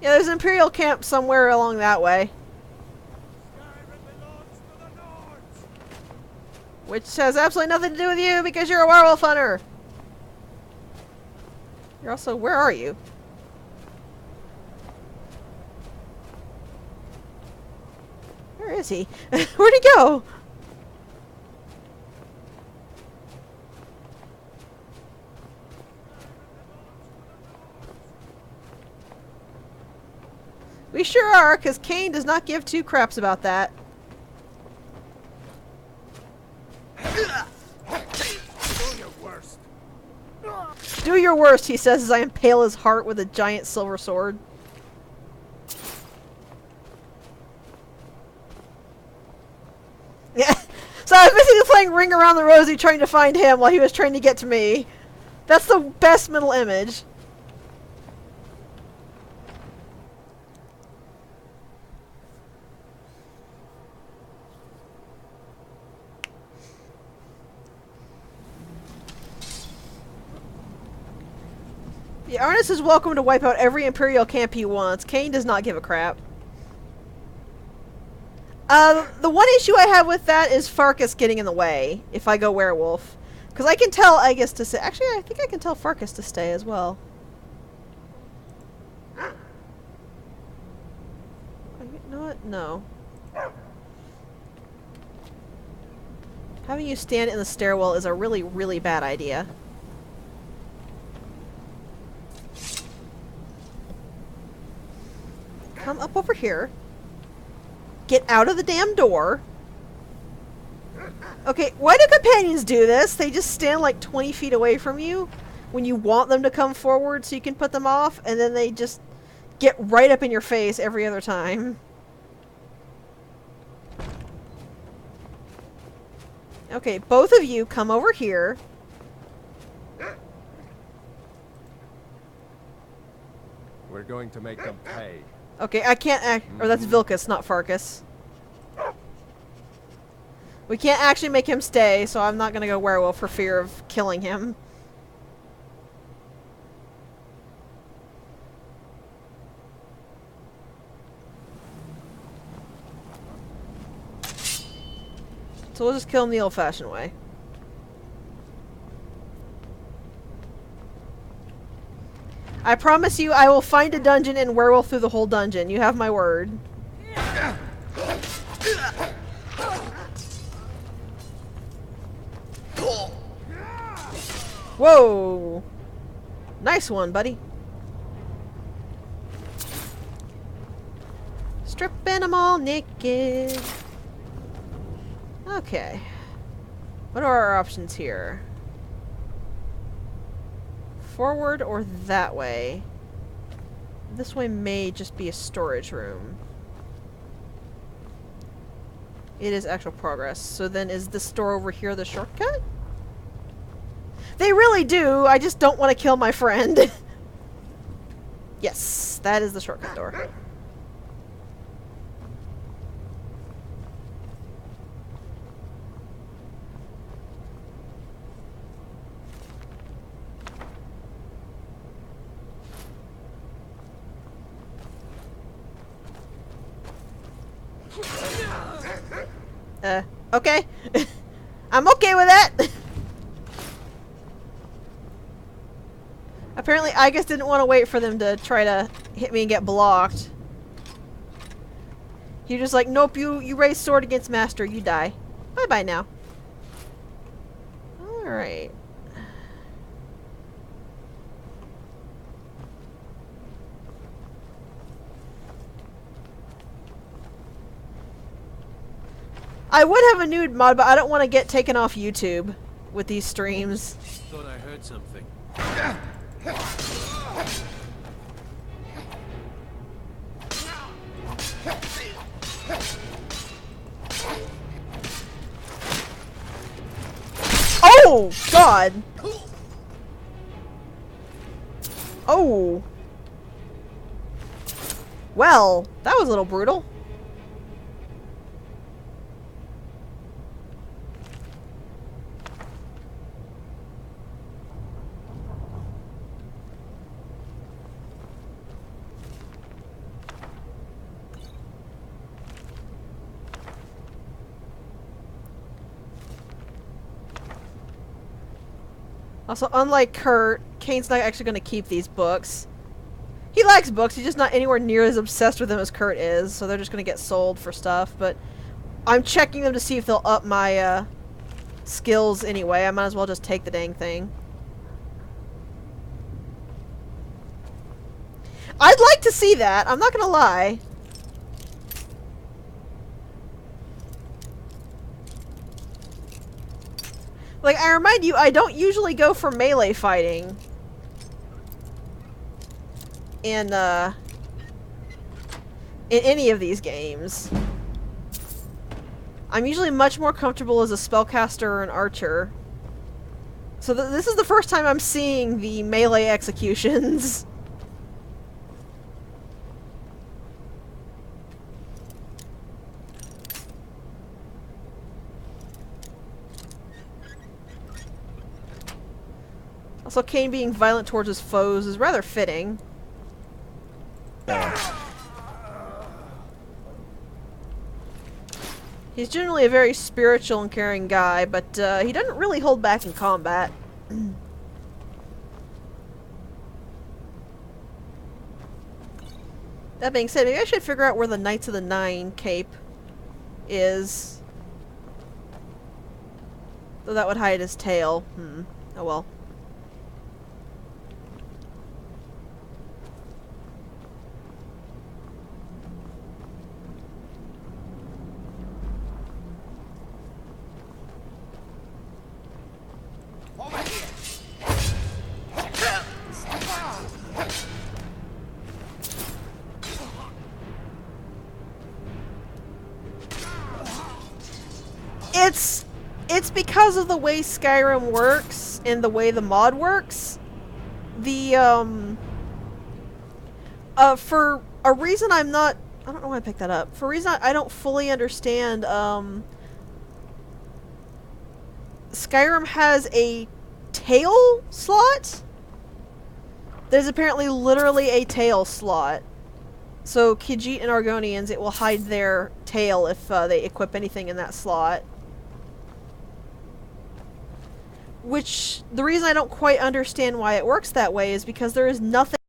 Yeah, there's an Imperial camp somewhere along that way. Which has absolutely nothing to do with you because you're a werewolf hunter. You're also, where are you? Where is he? Where'd he go? We sure are, because Kane does not give two craps about that. Do your worst. Do your worst, he says as I impale his heart with a giant silver sword. Yeah. So I was basically playing Ring Around the Rosie trying to find him while he was trying to get to me. That's the best mental image. Yeah, Arnis is welcome to wipe out every Imperial camp he wants. Kane does not give a crap. The one issue I have with that is Farkas getting in the way if I go werewolf. Because I can tell Aegis to stay. Actually, I think I can tell Farkas to stay as well. You know what? No. Having you stand in the stairwell is a really, really bad idea. Come up over here. Get out of the damn door. Okay, why do companions do this? They just stand like 20 feet away from you when you want them to come forward so you can put them off, and then they just get right up in your face every other time. Okay, both of you come over here. We're going to make them pay. Okay, I can't act. Or that's Vilcus, not Farkas. We can't actually make him stay, so I'm not gonna go werewolf for fear of killing him. So we'll just kill him the old-fashioned way. I promise you I will find a dungeon and werewolf through the whole dungeon. You have my word. Whoa! Nice one, buddy. Stripping them all naked. Okay. What are our options here? Forward or that way? This way may just be a storage room. It is actual progress. So then is this door over here the shortcut? They really do! I just don't want to kill my friend. Yes, that is the shortcut door. Okay. I'm okay with that. Apparently, I just didn't want to wait for them to try to hit me and get blocked. You're just like, nope, you raise sword against master, you die. Bye-bye now. Alright. I would have a nude mod, but I don't want to get taken off YouTube with these streams. Thought I heard something. Oh, God! Oh. Well, that was a little brutal. Also, unlike Kurt, Kane's not actually going to keep these books. He likes books, he's just not anywhere near as obsessed with them as Kurt is, so they're just going to get sold for stuff, but I'm checking them to see if they'll up my, skills anyway. I might as well just take the dang thing. I'd like to see that, I'm not going to lie. Like, I remind you, I don't usually go for melee fighting in any of these games. I'm usually much more comfortable as a spellcaster or an archer. So this is the first time I'm seeing the melee executions. Also, Kane being violent towards his foes is rather fitting. He's generally a very spiritual and caring guy, but he doesn't really hold back in combat. That being said, maybe I should figure out where the Knights of the Nine cape is. Though that would hide his tail. Oh well. It's because of the way Skyrim works and the way the mod works. For a reason I don't know why I picked that up. For a reason I don't fully understand, Skyrim has a tail slot? There's apparently literally a tail slot. So Khajiit and Argonians, it will hide their tail if they equip anything in that slot. Which, the reason I don't quite understand why it works that way is because there is nothing